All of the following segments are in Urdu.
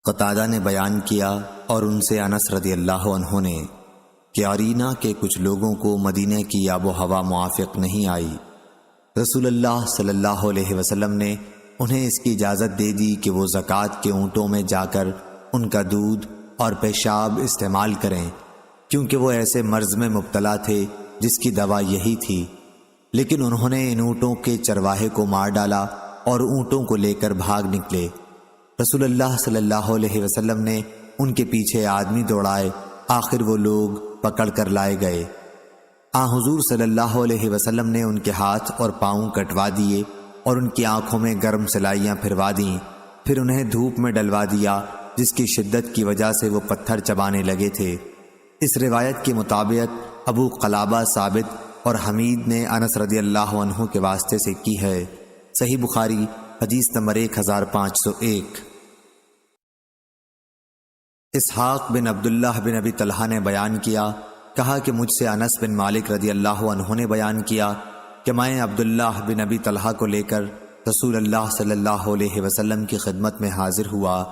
قتادہ نے بیان کیا اور ان سے انس رضی اللہ عنہ نے کہ عرینہ کے کچھ لوگوں کو مدینہ کی آب و ہوا موافق نہیں آئی۔ رسول اللہ صلی اللہ علیہ وسلم نے انہیں اس کی اجازت دے دی کہ وہ زکوٰۃ کے اونٹوں میں جا کر ان کا دودھ اور پیشاب استعمال کریں، کیونکہ وہ ایسے مرض میں مبتلا تھے جس کی دوا یہی تھی۔ لیکن انہوں نے ان اونٹوں کے چرواہے کو مار ڈالا اور اونٹوں کو لے کر بھاگ نکلے۔ رسول اللہ صلی اللہ علیہ وسلم نے ان کے پیچھے آدمی دوڑائے، آخر وہ لوگ پکڑ کر لائے گئے۔ حضور صلی اللہ علیہ وسلم نے ان کے ہاتھ اور پاؤں کٹوا دیے اور ان کی آنکھوں میں گرم سلائیاں پھروا دیں، پھر انہیں دھوپ میں ڈلوا دیا جس کی شدت کی وجہ سے وہ پتھر چبانے لگے تھے۔ اس روایت کے مطابق ابو قلابہ ثابت اور حمید نے انس رضی اللہ عنہ کے واسطے سے کی ہے۔ صحیح بخاری حدیث نمبر 1501۔ اسحاق بن عبداللہ بن ابی طلحہ نے بیان کیا، کہا کہ مجھ سے انس بن مالک رضی اللہ عنہ نے بیان کیا کہ میں عبداللہ بن ابی طلحہ کو لے کر رسول اللہ صلی اللہ علیہ وسلم کی خدمت میں حاضر ہوا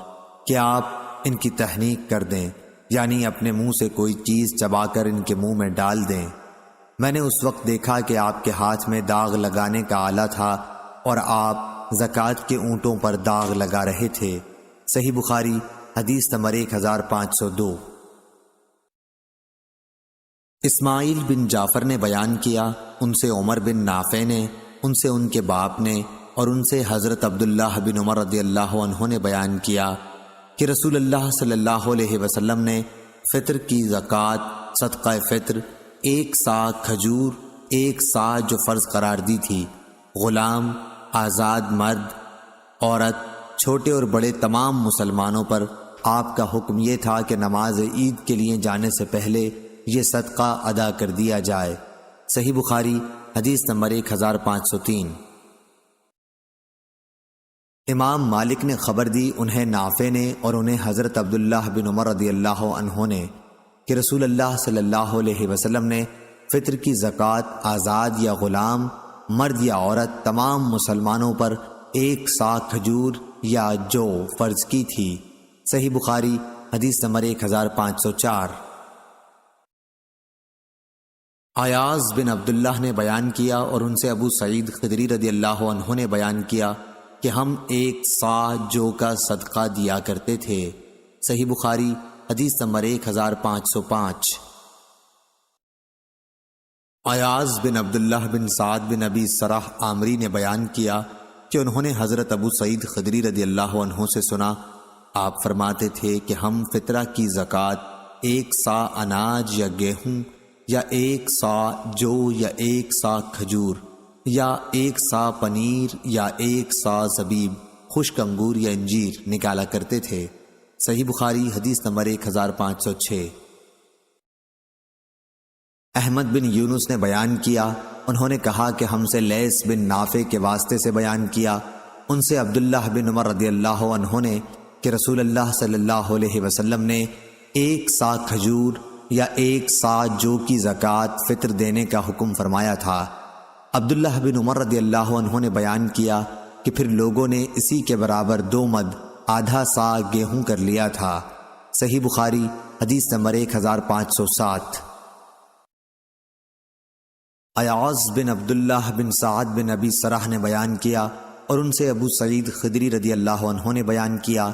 کہ آپ ان کی تحنیک کر دیں، یعنی اپنے منہ سے کوئی چیز چبا کر ان کے منہ میں ڈال دیں۔ میں نے اس وقت دیکھا کہ آپ کے ہاتھ میں داغ لگانے کا آلہ تھا اور آپ زکوٰۃ کے اونٹوں پر داغ لگا رہے تھے۔ صحیح بخاری حدیث نمبر 1502۔ اسماعیل بن جعفر نے بیان کیا، ان سے عمر بن نافع نے، ان سے ان کے باپ نے اور ان سے حضرت عبداللہ بن عمر رضی اللہ عنہ نے بیان کیا کہ رسول اللہ صلی اللہ علیہ وسلم نے فطر کی زکوٰۃ صدقہ فطر 1 سا کھجور 1 سا جو فرض قرار دی تھی، غلام، آزاد مرد، عورت، چھوٹے اور بڑے تمام مسلمانوں پر آپ کا حکم یہ تھا کہ نماز عید کے لیے جانے سے پہلے یہ صدقہ ادا کر دیا جائے۔ صحیح بخاری حدیث نمبر 1503۔ امام مالک نے خبر دی انہیں نافع نے اور انہیں حضرت عبداللہ بن عمر رضی اللہ عنہ نے کہ رسول اللہ صلی اللہ علیہ وسلم نے فطر کی زکوٰۃ آزاد یا غلام، مرد یا عورت تمام مسلمانوں پر 1 سا کھجور یا جو فرض کی تھی۔ صحیح بخاری حدیث نمبر 1504۔ ایاز بن عبداللہ نے بیان کیا اور ان سے ابو سعید خدری رضی اللہ عنہ نے بیان کیا کہ ہم 1 سا جو کا صدقہ دیا کرتے تھے۔ صحیح بخاری حدیث نمبر 1505۔ ایاز بن عبداللہ بن سعد بن ابی سرح عامری نے بیان کیا کہ انہوں نے حضرت ابو سعید خدری رضی اللہ عنہ سے سنا، آپ فرماتے تھے کہ ہم فطرہ کی زکوٰۃ 1 سا اناج یا گیہوں یا 1 سا جو یا 1 سا کھجور یا 1 سا پنیر یا 1 سا زبیب، خشک انگور یا انجیر نکالا کرتے تھے۔ صحیح بخاری حدیث نمبر 1506۔ احمد بن یونس نے بیان کیا، انہوں نے کہا کہ ہم سے لیث بن نافع کے واسطے سے بیان کیا، ان سے عبداللہ بن عمر رضی اللہ عنہ نے کہ رسول اللہ صلی اللہ علیہ وسلم نے 1 سا کھجور یا 1 سا جو کی زکوٰۃ فطر دینے کا حکم فرمایا تھا۔ عبداللہ بن عمر رضی اللہ عنہ نے بیان کیا کہ پھر لوگوں نے اسی کے برابر 2 مد آدھا سا گیہوں کر لیا تھا۔ صحیح بخاری حدیث نمبر 1507۔ ایاز بن عبداللہ بن سعد بن ابی سرح نے بیان کیا اور ان سے ابو سعید خدری رضی اللہ عنہ نے بیان کیا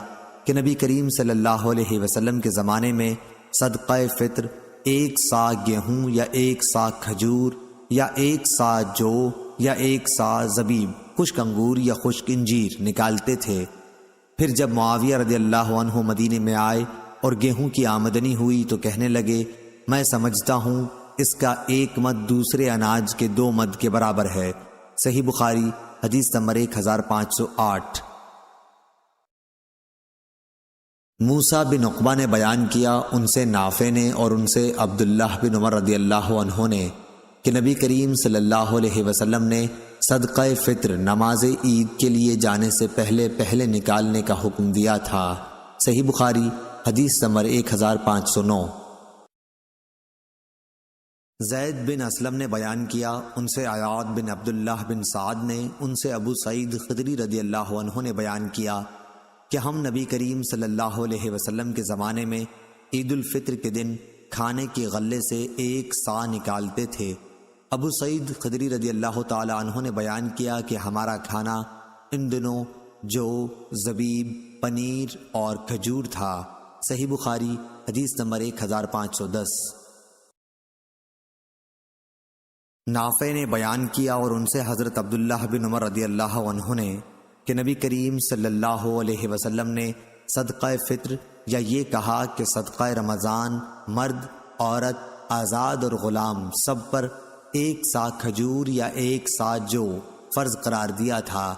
کہ نبی کریم صلی اللہ علیہ وسلم کے زمانے میں صدقہ فطر 1 سا گیہوں یا 1 سا کھجور یا 1 سا جو یا 1 سا زبیب، خشک انگور یا خشک انجیر نکالتے تھے۔ پھر جب معاویہ رضی اللہ عنہ مدینے میں آئے اور گیہوں کی آمدنی ہوئی تو کہنے لگے، میں سمجھتا ہوں اس کا 1 مد دوسرے اناج کے 2 مد کے برابر ہے۔ صحیح بخاری حدیث نمبر 1508۔ موسیٰ بن عقبہ نے بیان کیا، ان سے نافع نے اور ان سے عبداللہ بن عمر رضی اللہ عنہ نے کہ نبی کریم صلی اللہ علیہ وسلم نے صدقہ فطر نماز عید کے لیے جانے سے پہلے نکالنے کا حکم دیا تھا۔ صحیح بخاری حدیث نمبر 1509۔ زید بن اسلم نے بیان کیا، ان سے عیاض بن عبداللہ بن سعد نے، ان سے ابو سعید خدری رضی اللہ عنہ نے بیان کیا کہ کہ ہم نبی کریم صلی اللہ علیہ وسلم کے زمانے میں عید الفطر کے دن کھانے کے غلے سے 1 صاع نکالتے تھے۔ ابو سعید خدری رضی اللہ تعالی عنہ نے بیان کیا کہ ہمارا کھانا ان دنوں جو، زبیب، پنیر اور کھجور تھا۔ صحیح بخاری حدیث نمبر 1510۔ نافع نے بیان کیا اور ان سے حضرت عبداللہ بن عمر رضی اللہ عنہ نے کہ نبی کریم صلی اللہ علیہ وسلم نے صدقہ فطر یا یہ کہا کہ صدقہ رمضان مرد، عورت، آزاد اور غلام سب پر 1 صاع کھجور یا 1 صاع جو فرض قرار دیا تھا۔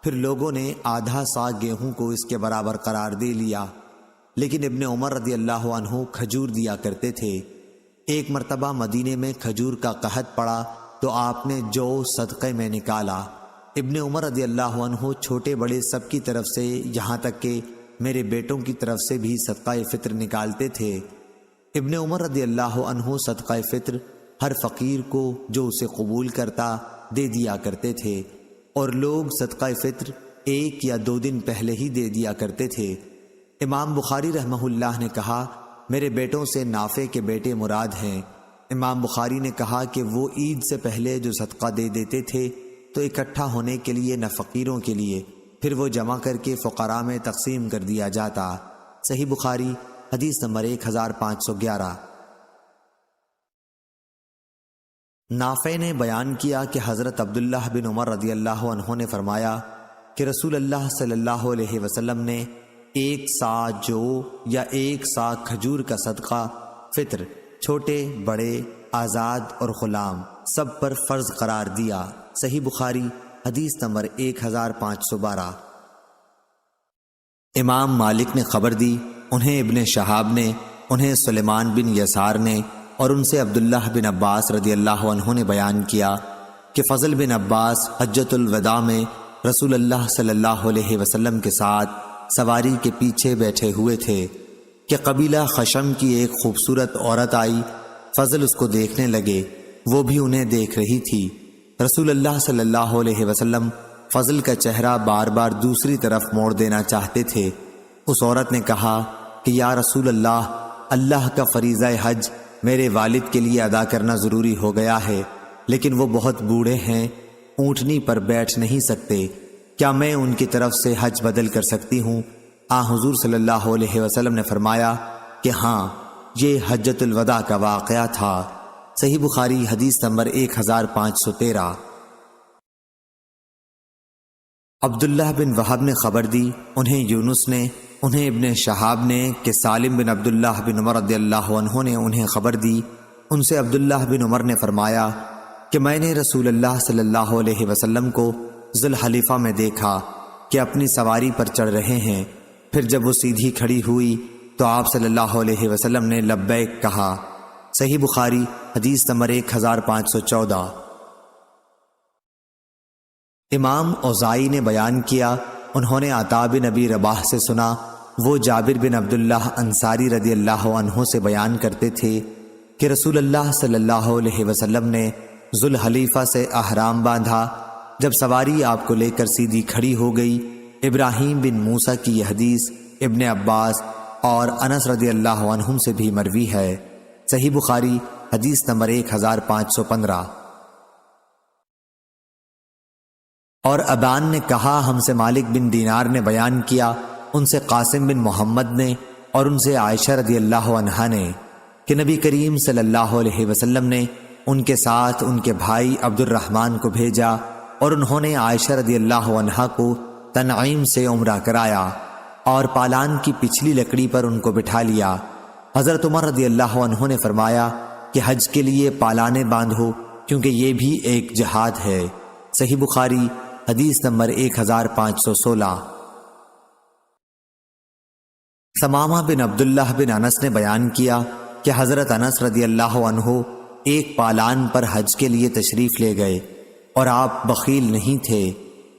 پھر لوگوں نے آدھا صاع گیہوں کو اس کے برابر قرار دے لیا، لیکن ابن عمر رضی اللہ عنہ کھجور دیا کرتے تھے۔ ایک مرتبہ مدینے میں کھجور کا قحط پڑا تو آپ نے جو صدقے میں نکالا۔ ابن عمر رضی اللہ عنہ چھوٹے بڑے سب کی طرف سے، یہاں تک کہ میرے بیٹوں کی طرف سے بھی صدقہ فطر نکالتے تھے۔ ابن عمر رضی اللہ عنہ صدقہ فطر ہر فقیر کو جو اسے قبول کرتا دے دیا کرتے تھے، اور لوگ صدقہ فطر 1 یا 2 دن پہلے ہی دے دیا کرتے تھے۔ امام بخاری رحمہ اللہ نے کہا میرے بیٹوں سے نافع کے بیٹے مراد ہیں۔ امام بخاری نے کہا کہ وہ عید سے پہلے جو صدقہ دے دیتے تھے تو اکٹھا ہونے کے لیے نہ فقیروں کے لیے، پھر وہ جمع کر کے فقراء میں تقسیم کر دیا جاتا۔ صحیح بخاری حدیث نمبر 1511۔ نافع نے بیان کیا کہ حضرت عبداللہ بن عمر رضی اللہ عنہ نے فرمایا کہ رسول اللہ صلی اللہ علیہ وسلم نے 1 صاع جو یا 1 صاع کھجور کا صدقہ فطر چھوٹے بڑے، آزاد اور غلام سب پر فرض قرار دیا۔ صحیح بخاری حدیث نمبر 1512۔ امام مالک نے خبر دی، انہیں ابن شہاب نے، انہیں سلیمان بن یسار نے اور ان سے عبداللہ بن عباس رضی اللہ عنہ نے بیان کیا کہ فضل بن عباس حجۃ الوداع میں رسول اللہ صلی اللہ علیہ وسلم کے ساتھ سواری کے پیچھے بیٹھے ہوئے تھے کہ قبیلہ خشم کی ایک خوبصورت عورت آئی۔ فضل اس کو دیکھنے لگے، وہ بھی انہیں دیکھ رہی تھی۔ رسول اللہ صلی اللہ علیہ وسلم فضل کا چہرہ بار بار دوسری طرف موڑ دینا چاہتے تھے۔ اس عورت نے کہا کہ یا رسول اللہ، اللہ کا فریضہ حج میرے والد کے لیے ادا کرنا ضروری ہو گیا ہے، لیکن وہ بہت بوڑھے ہیں، اونٹنی پر بیٹھ نہیں سکتے، کیا میں ان کی طرف سے حج بدل کر سکتی ہوں؟ حضور صلی اللہ علیہ وسلم نے فرمایا کہ ہاں، یہ حجۃ الوداع کا واقعہ تھا۔ صحیح بخاری حدیث نمبر 1513۔ عبداللہ بن وہب نے خبر دی، انہیں یونس نے، انہیں ابن شہاب نے کہ سالم بن عبداللہ بن عمر رضی اللہ عنہ نے انہیں خبر دی، ان سے عبداللہ بن عمر نے فرمایا کہ میں نے رسول اللہ صلی اللہ علیہ وسلم کو ذوالحلیفہ میں دیکھا کہ اپنی سواری پر چڑھ رہے ہیں۔ پھر جب وہ سیدھی کھڑی ہوئی تو آپ صلی اللہ علیہ وسلم نے لبیک کہا۔ صحیح بخاری حدیث نمبر 1514۔ امام اوزائی نے بیان کیا، انہوں نے عطا بن ابی رباح سے سنا، وہ جابر بن عبداللہ انصاری رضی اللہ عنہ سے بیان کرتے تھے کہ رسول اللہ صلی اللہ علیہ وسلم نے ذوالحلیفہ سے احرام باندھا۔ جب سواری آپ کو لے کر سیدھی کھڑی ہو گئی، ابراہیم بن موسیٰ کی یہ حدیث ابن عباس اور انس رضی اللہ عنہم سے بھی مروی ہے۔ صحیح بخاری حدیث نمبر 1515۔ اور ابان نے کہا، ہم سے مالک بن دینار نے بیان کیا، ان سے قاسم بن محمد نے اور ان سے عائشہ رضی اللہ عنہا نے کہ نبی کریم صلی اللہ علیہ وسلم نے ان کے ساتھ ان کے بھائی عبد الرحمن کو بھیجا اور انہوں نے عائشہ رضی اللہ عنہا کو تنعیم سے عمرہ کرایا اور پالان کی پچھلی لکڑی پر ان کو بٹھا لیا۔ حضرت عمر رضی اللہ عنہ نے فرمایا کہ حج کے لیے پالانے باندھو، کیونکہ یہ بھی ایک جہاد ہے۔ صحیح بخاری حدیث نمبر 1516۔ ثمامہ بن عبداللہ بن انس نے بیان کیا کہ حضرت انس رضی اللہ عنہ ایک پالان پر حج کے لیے تشریف لے گئے اور آپ بخیل نہیں تھے۔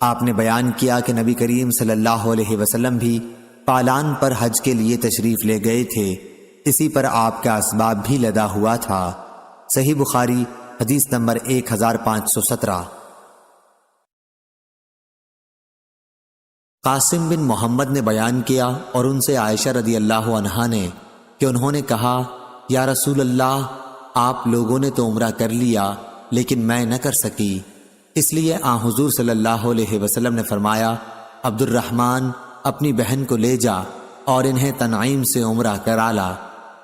آپ نے بیان کیا کہ نبی کریم صلی اللہ علیہ وسلم بھی پالان پر حج کے لیے تشریف لے گئے تھے، اسی پر آپ کا اسباب بھی لدا ہوا تھا۔ صحیح بخاری حدیث نمبر 1517۔ قاسم بن محمد نے بیان کیا اور ان سے عائشہ رضی اللہ عنہا نے کہ انہوں نے کہا یا رسول اللہ، آپ لوگوں نے تو عمرہ کر لیا لیکن میں نہ کر سکی، اس لیے حضور صلی اللہ علیہ وسلم نے فرمایا عبد الرحمن اپنی بہن کو لے جا اور انہیں تنعیم سے عمرہ کرا لا۔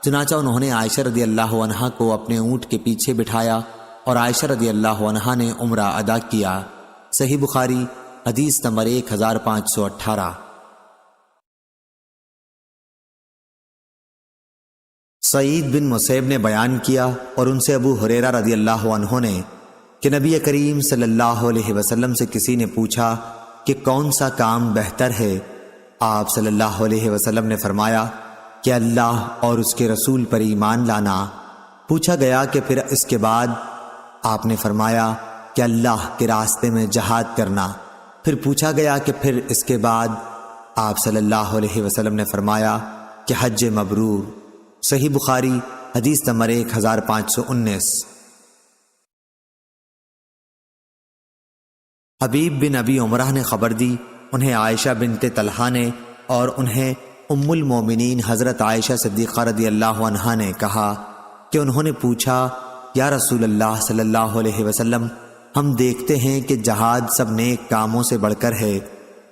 چنانچہ انہوں نے عائشہ رضی اللہ عنہا کو اپنے اونٹ کے پیچھے بٹھایا اور عائشہ رضی اللہ عنہا نے عمرہ ادا کیا۔ صحیح بخاری حدیث نمبر 1518۔ سعید بن مسیب نے بیان کیا اور ان سے ابو ہریرہ رضی اللہ عنہ نے کہ نبی کریم صلی اللہ علیہ وسلم سے کسی نے پوچھا کہ کون سا کام بہتر ہے؟ آپ صلی اللہ علیہ وسلم نے فرمایا کہ اللہ اور اس کے رسول پر ایمان لانا۔ پوچھا گیا کہ پھر اس کے بعد؟ آپ نے فرمایا کہ اللہ کے راستے میں جہاد کرنا۔ پھر پوچھا گیا کہ پھر اس کے بعد؟ آپ صلی اللہ علیہ وسلم نے فرمایا کہ حج مبرور۔ صحیح بخاری حدیث نمبر 1519۔ حبیب بن ابی عمرہ نے خبر دی، انہیں عائشہ بنت طلحہ نے اور انہیں ام المومنین حضرت عائشہ صدیقہ رضی اللہ عنہا نے کہا کہ انہوں نے پوچھا یا رسول اللہ صلی اللہ علیہ وسلم، ہم دیکھتے ہیں کہ جہاد سب نیک کاموں سے بڑھ کر ہے،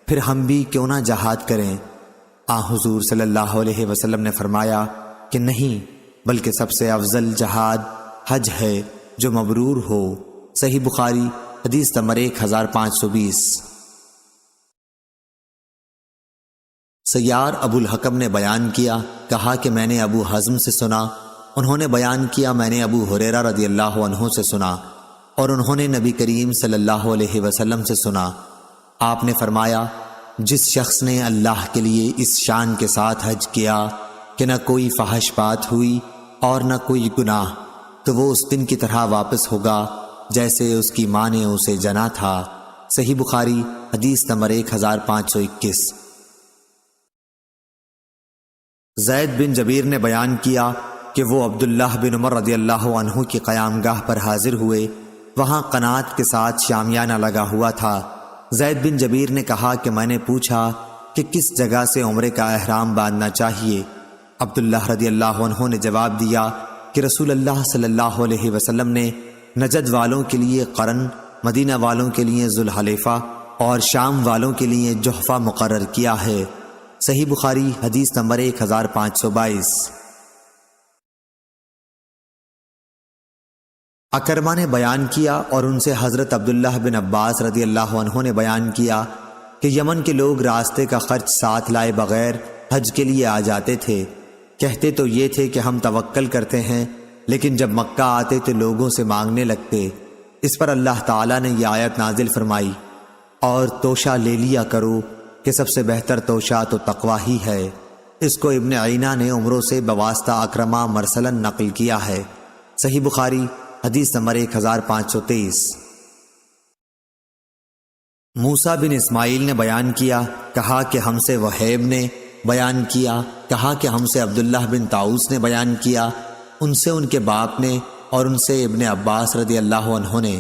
پھر ہم بھی کیوں نہ جہاد کریں؟ حضور صلی اللہ علیہ وسلم نے فرمایا کہ نہیں، بلکہ سب سے افضل جہاد حج ہے جو مبرور ہو۔ صحیح بخاری حدیث نمبر 1520۔ سیار ابو الحکم نے بیان کیا، کہا کہ میں نے ابو حزم سے سنا، انہوں نے بیان کیا میں نے ابو ہریرہ رضی اللہ عنہ سے سنا اور انہوں نے نبی کریم صلی اللہ علیہ وسلم سے سنا۔ آپ نے فرمایا جس شخص نے اللہ کے لیے اس شان کے ساتھ حج کیا کہ نہ کوئی فحش بات ہوئی اور نہ کوئی گناہ، تو وہ اس دن کی طرح واپس ہوگا جیسے اس کی ماں نے اسے جنا تھا۔ صحیح بخاری حدیث نمبر 1521۔ زید بن جبیر نے بیان کیا کہ وہ عبداللہ بن عمر رضی اللہ عنہ کی قیام گاہ پر حاضر ہوئے، وہاں قنات کے ساتھ شامیانہ لگا ہوا تھا۔ زید بن جبیر نے کہا کہ میں نے پوچھا کہ کس جگہ سے عمرے کا احرام باندھنا چاہیے؟ عبداللہ رضی اللہ عنہ نے جواب دیا کہ رسول اللہ صلی اللہ علیہ وسلم نے نجد والوں کے لیے قرن، مدینہ والوں کے لیے ذوالحلیفہ اور شام والوں کے لیے جحفہ مقرر کیا ہے۔ صحیح بخاری حدیث نمبر 1522۔ اکرمہ نے بیان کیا اور ان سے حضرت عبداللہ بن عباس رضی اللہ عنہ نے بیان کیا کہ یمن کے لوگ راستے کا خرچ ساتھ لائے بغیر حج کے لیے آ جاتے تھے، کہتے تو یہ تھے کہ ہم توکل کرتے ہیں، لیکن جب مکہ آتے تو لوگوں سے مانگنے لگتے۔ اس پر اللہ تعالیٰ نے یہ آیت نازل فرمائی اور توشہ لے لیا کرو کہ سب سے بہتر توشہ تو تقوی ہی ہے۔ اس کو ابن عینہ نے عمروں سے بواسطہ اکرمہ مرسلن نقل کیا ہے۔ صحیح بخاری حدیث نمبر 1523۔ موسیٰ بن اسماعیل نے بیان کیا، کہا کہ ہم سے وہیب نے بیان کیا، کہا کہ ہم سے عبداللہ بن طاؤس نے بیان کیا، ان سے ان کے باپ نے اور ان سے ابن عباس رضی اللہ عنہ نے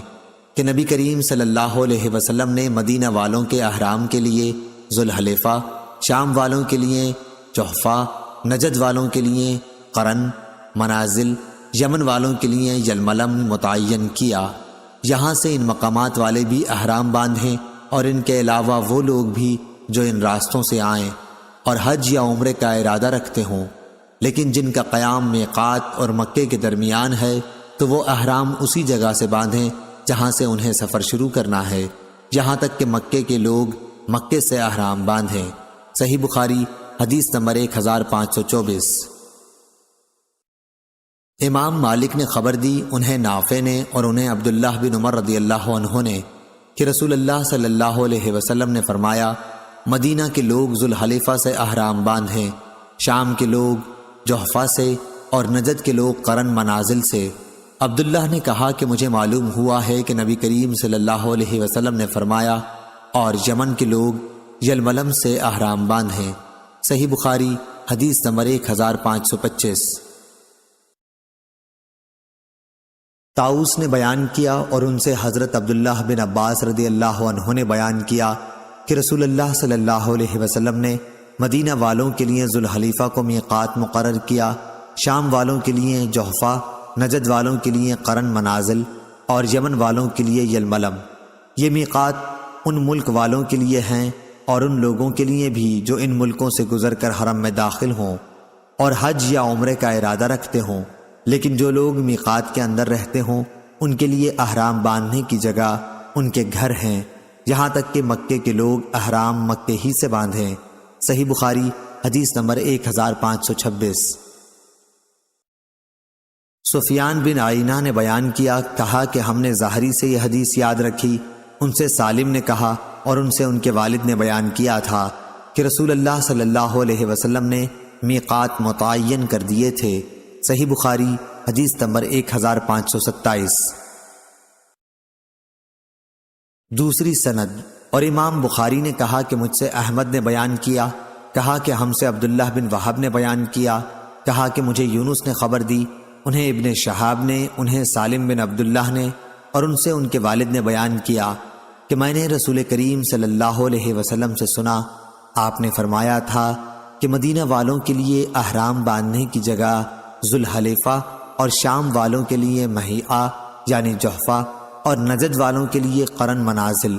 کہ نبی کریم صلی اللہ علیہ وسلم نے مدینہ والوں کے احرام کے لیے ذوالحلیفہ، شام والوں کے لیے جحفہ، نجد والوں کے لیے قرن، منازل، یمن والوں کے لیے یلملم متعین کیا۔ یہاں سے ان مقامات والے بھی احرام باندھیں اور ان کے علاوہ وہ لوگ بھی جو ان راستوں سے آئیں اور حج یا عمرے کا ارادہ رکھتے ہوں، لیکن جن کا قیام میقات اور مکے کے درمیان ہے تو وہ احرام اسی جگہ سے باندھیں جہاں سے انہیں سفر شروع کرنا ہے، یہاں تک کہ مکے کے لوگ مکے سے احرام باندھیں۔ صحیح بخاری حدیث نمبر 1524۔ امام مالک نے خبر دی، انہیں نافع نے اور انہیں عبداللہ بن عمر رضی اللہ عنہ نے کہ رسول اللہ صلی اللہ علیہ وسلم نے فرمایا مدینہ کے لوگ ذوالحلیفہ سے احرام باندھیں، شام کے لوگ جحفہ سے اور نجد کے لوگ قرن منازل سے۔ عبداللہ نے کہا کہ مجھے معلوم ہوا ہے کہ نبی کریم صلی اللہ علیہ وسلم نے فرمایا اور یمن کے لوگ یلملم سے احرام باندھیں۔ صحیح بخاری حدیث نمبر 1525۔ طاؤس نے بیان کیا اور ان سے حضرت عبداللہ بن عباس رضی اللہ عنہ نے بیان کیا کہ رسول اللہ صلی اللہ علیہ وسلم نے مدینہ والوں کے لیے ذوالحلیفہ کو میقات مقرر کیا، شام والوں کے لیے جحفہ، نجد والوں کے لیے قرن منازل اور یمن والوں کے لیے یلملم۔ یہ میقات ان ملک والوں کے لیے ہیں اور ان لوگوں کے لیے بھی جو ان ملکوں سے گزر کر حرم میں داخل ہوں اور حج یا عمرے کا ارادہ رکھتے ہوں، لیکن جو لوگ میقات کے اندر رہتے ہوں ان کے لیے احرام باندھنے کی جگہ ان کے گھر ہیں، یہاں تک کہ مکے کے لوگ احرام مکے ہی سے باندھیں۔ صحیح بخاری حدیث نمبر 1526۔ سفیان بن عینہ نے بیان کیا، کہا کہ ہم نے ظاہری سے یہ حدیث یاد رکھی، ان سے سالم نے کہا اور ان سے ان کے والد نے بیان کیا تھا کہ رسول اللہ صلی اللہ علیہ وسلم نے میقات متعین کر دیے تھے۔ صحیح بخاری حدیث نمبر 1527۔ دوسری سند، اور امام بخاری نے کہا کہ مجھ سے احمد نے بیان کیا، کہا کہ ہم سے عبداللہ بن وہب نے بیان کیا، کہا کہ مجھے یونس نے خبر دی، انہیں ابن شہاب نے، انہیں سالم بن عبداللہ نے اور ان سے ان کے والد نے بیان کیا کہ میں نے رسول کریم صلی اللہ علیہ وسلم سے سنا، آپ نے فرمایا تھا کہ مدینہ والوں کے لیے احرام باندھنے کی جگہ ذوالحلیفہ اور شام والوں کے لیے مہیعہ یعنی جحفہ اور نجد والوں کے لیے قرن منازل۔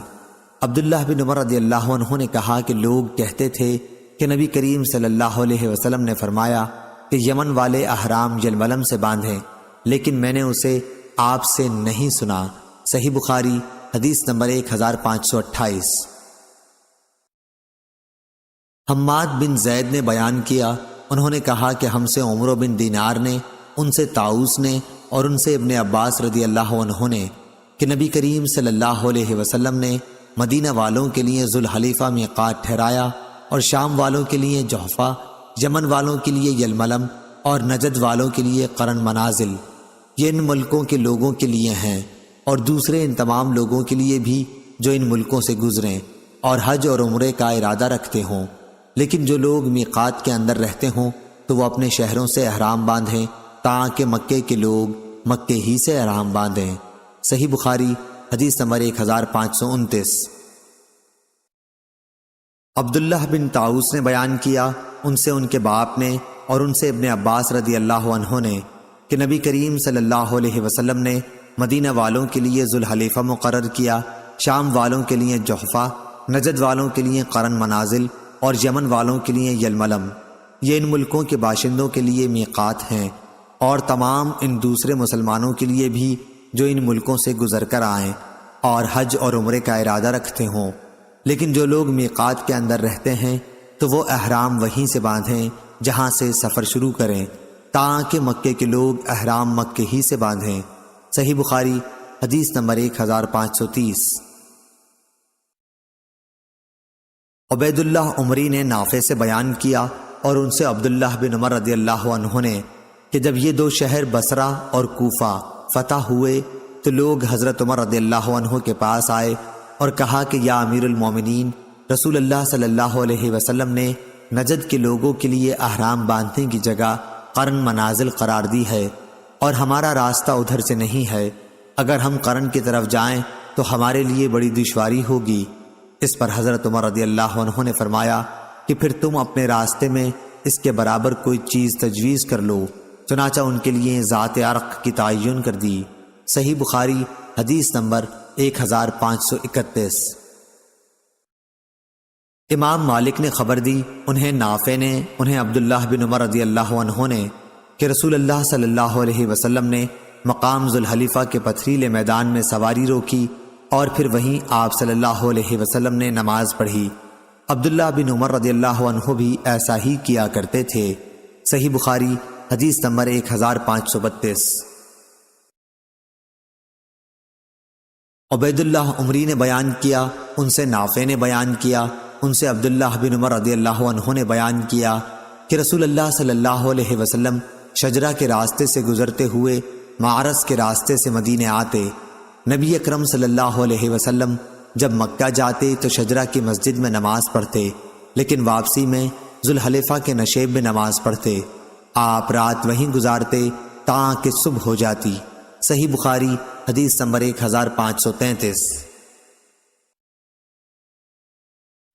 عبداللہ بن عمر رضی اللہ عنہ نے کہا کہ لوگ کہتے تھے کہ نبی کریم صلی اللہ علیہ وسلم نے فرمایا کہ یمن والے احرام یلملم سے باندھیں، لیکن میں نے اسے آپ سے نہیں سنا۔ صحیح بخاری حدیث نمبر 1528۔ حماد بن زید نے بیان کیا، انہوں نے کہا کہ ہم سے عمرو بن دینار نے، ان سے طاؤس نے اور ان سے ابن عباس رضی اللہ عنہ نے کہ نبی کریم صلی اللہ علیہ وسلم نے مدینہ والوں کے لیے ذوالحلیفہ میقات ٹھہرایا اور شام والوں کے لیے جحفہ، یمن والوں کے لیے یلملم اور نجد والوں کے لیے قرن منازل۔ یہ ان ملکوں کے لوگوں کے لیے ہیں اور دوسرے ان تمام لوگوں کے لیے بھی جو ان ملکوں سے گزریں اور حج اور عمرے کا ارادہ رکھتے ہوں، لیکن جو لوگ میقات کے اندر رہتے ہوں تو وہ اپنے شہروں سے احرام باندھیں تاکہ مکے کے لوگ مکے ہی سے احرام باندھیں۔ صحیح بخاری حدیث نمبر 1529۔ عبداللہ بن طاؤس نے بیان کیا، ان سے ان کے باپ نے اور ان سے ابن عباس رضی اللہ عنہ نے کہ نبی کریم صلی اللہ علیہ وسلم نے مدینہ والوں کے لیے ذوالحلیفہ مقرر کیا، شام والوں کے لیے جحفہ، نجد والوں کے لیے قرن منازل اور یمن والوں کے لیے یلملم۔ یہ ان ملکوں کے باشندوں کے لیے میقات ہیں اور تمام ان دوسرے مسلمانوں کے لیے بھی جو ان ملکوں سے گزر کر آئیں اور حج اور عمرے کا ارادہ رکھتے ہوں، لیکن جو لوگ میقات کے اندر رہتے ہیں تو وہ احرام وہیں سے باندھیں جہاں سے سفر شروع کریں تاکہ مکے کے لوگ احرام مکے ہی سے باندھیں۔ صحیح بخاری حدیث نمبر 1530۔ عبید اللہ عمری نے نافع سے بیان کیا اور ان سے عبداللہ بن عمر رضی اللہ عنہ نے کہ جب یہ دو شہر بصرہ اور کوفہ فتح ہوئے تو لوگ حضرت عمر رضی اللہ عنہ کے پاس آئے اور کہا کہ یا امیر المومنین، رسول اللہ صلی اللہ علیہ وسلم نے نجد کے لوگوں کے لیے احرام باندھنے کی جگہ قرن منازل قرار دی ہے اور ہمارا راستہ ادھر سے نہیں ہے، اگر ہم قرن کی طرف جائیں تو ہمارے لیے بڑی دشواری ہوگی۔ اس پر حضرت عمر رضی اللہ عنہ نے فرمایا کہ پھر تم اپنے راستے میں اس کے برابر کوئی چیز تجویز کر لو، چنانچہ ان کے لیے ذات عرق کی تعین کر دی۔ صحیح بخاری حدیث نمبر 1531۔ امام مالک نے خبر دی، انہیں نافع نے، انہیں عبداللہ بن عمر رضی اللہ عنہ نے کہ رسول اللہ صلی اللہ علیہ وسلم نے مقام ذوالحلیفہ کے پتھریلے میدان میں سواری روکی اور پھر وہیں آپ صلی اللہ علیہ وسلم نے نماز پڑھی۔ عبداللہ بن عمر رضی اللہ عنہ بھی ایسا ہی کیا کرتے تھے۔ صحیح بخاری حدیث نمبر 1532۔ عبید اللہ عمری نے بیان کیا، ان سے نافع نے بیان کیا، ان سے عبداللہ بن عمر رضی اللہ عنہ نے بیان کیا کہ رسول اللہ صلی اللہ علیہ وسلم شجرہ کے راستے سے گزرتے ہوئے معرس کے راستے سے مدینے آتے۔ نبی اکرم صلی اللہ علیہ وسلم جب مکہ جاتے تو شجرہ کی مسجد میں نماز پڑھتے، لیکن واپسی میں ذوالحلیفہ کے نشیب میں نماز پڑھتے۔ آپ رات وہیں گزارتے تاکہ صبح ہو جاتی۔ صحیح بخاری حدیث نمبر 1533۔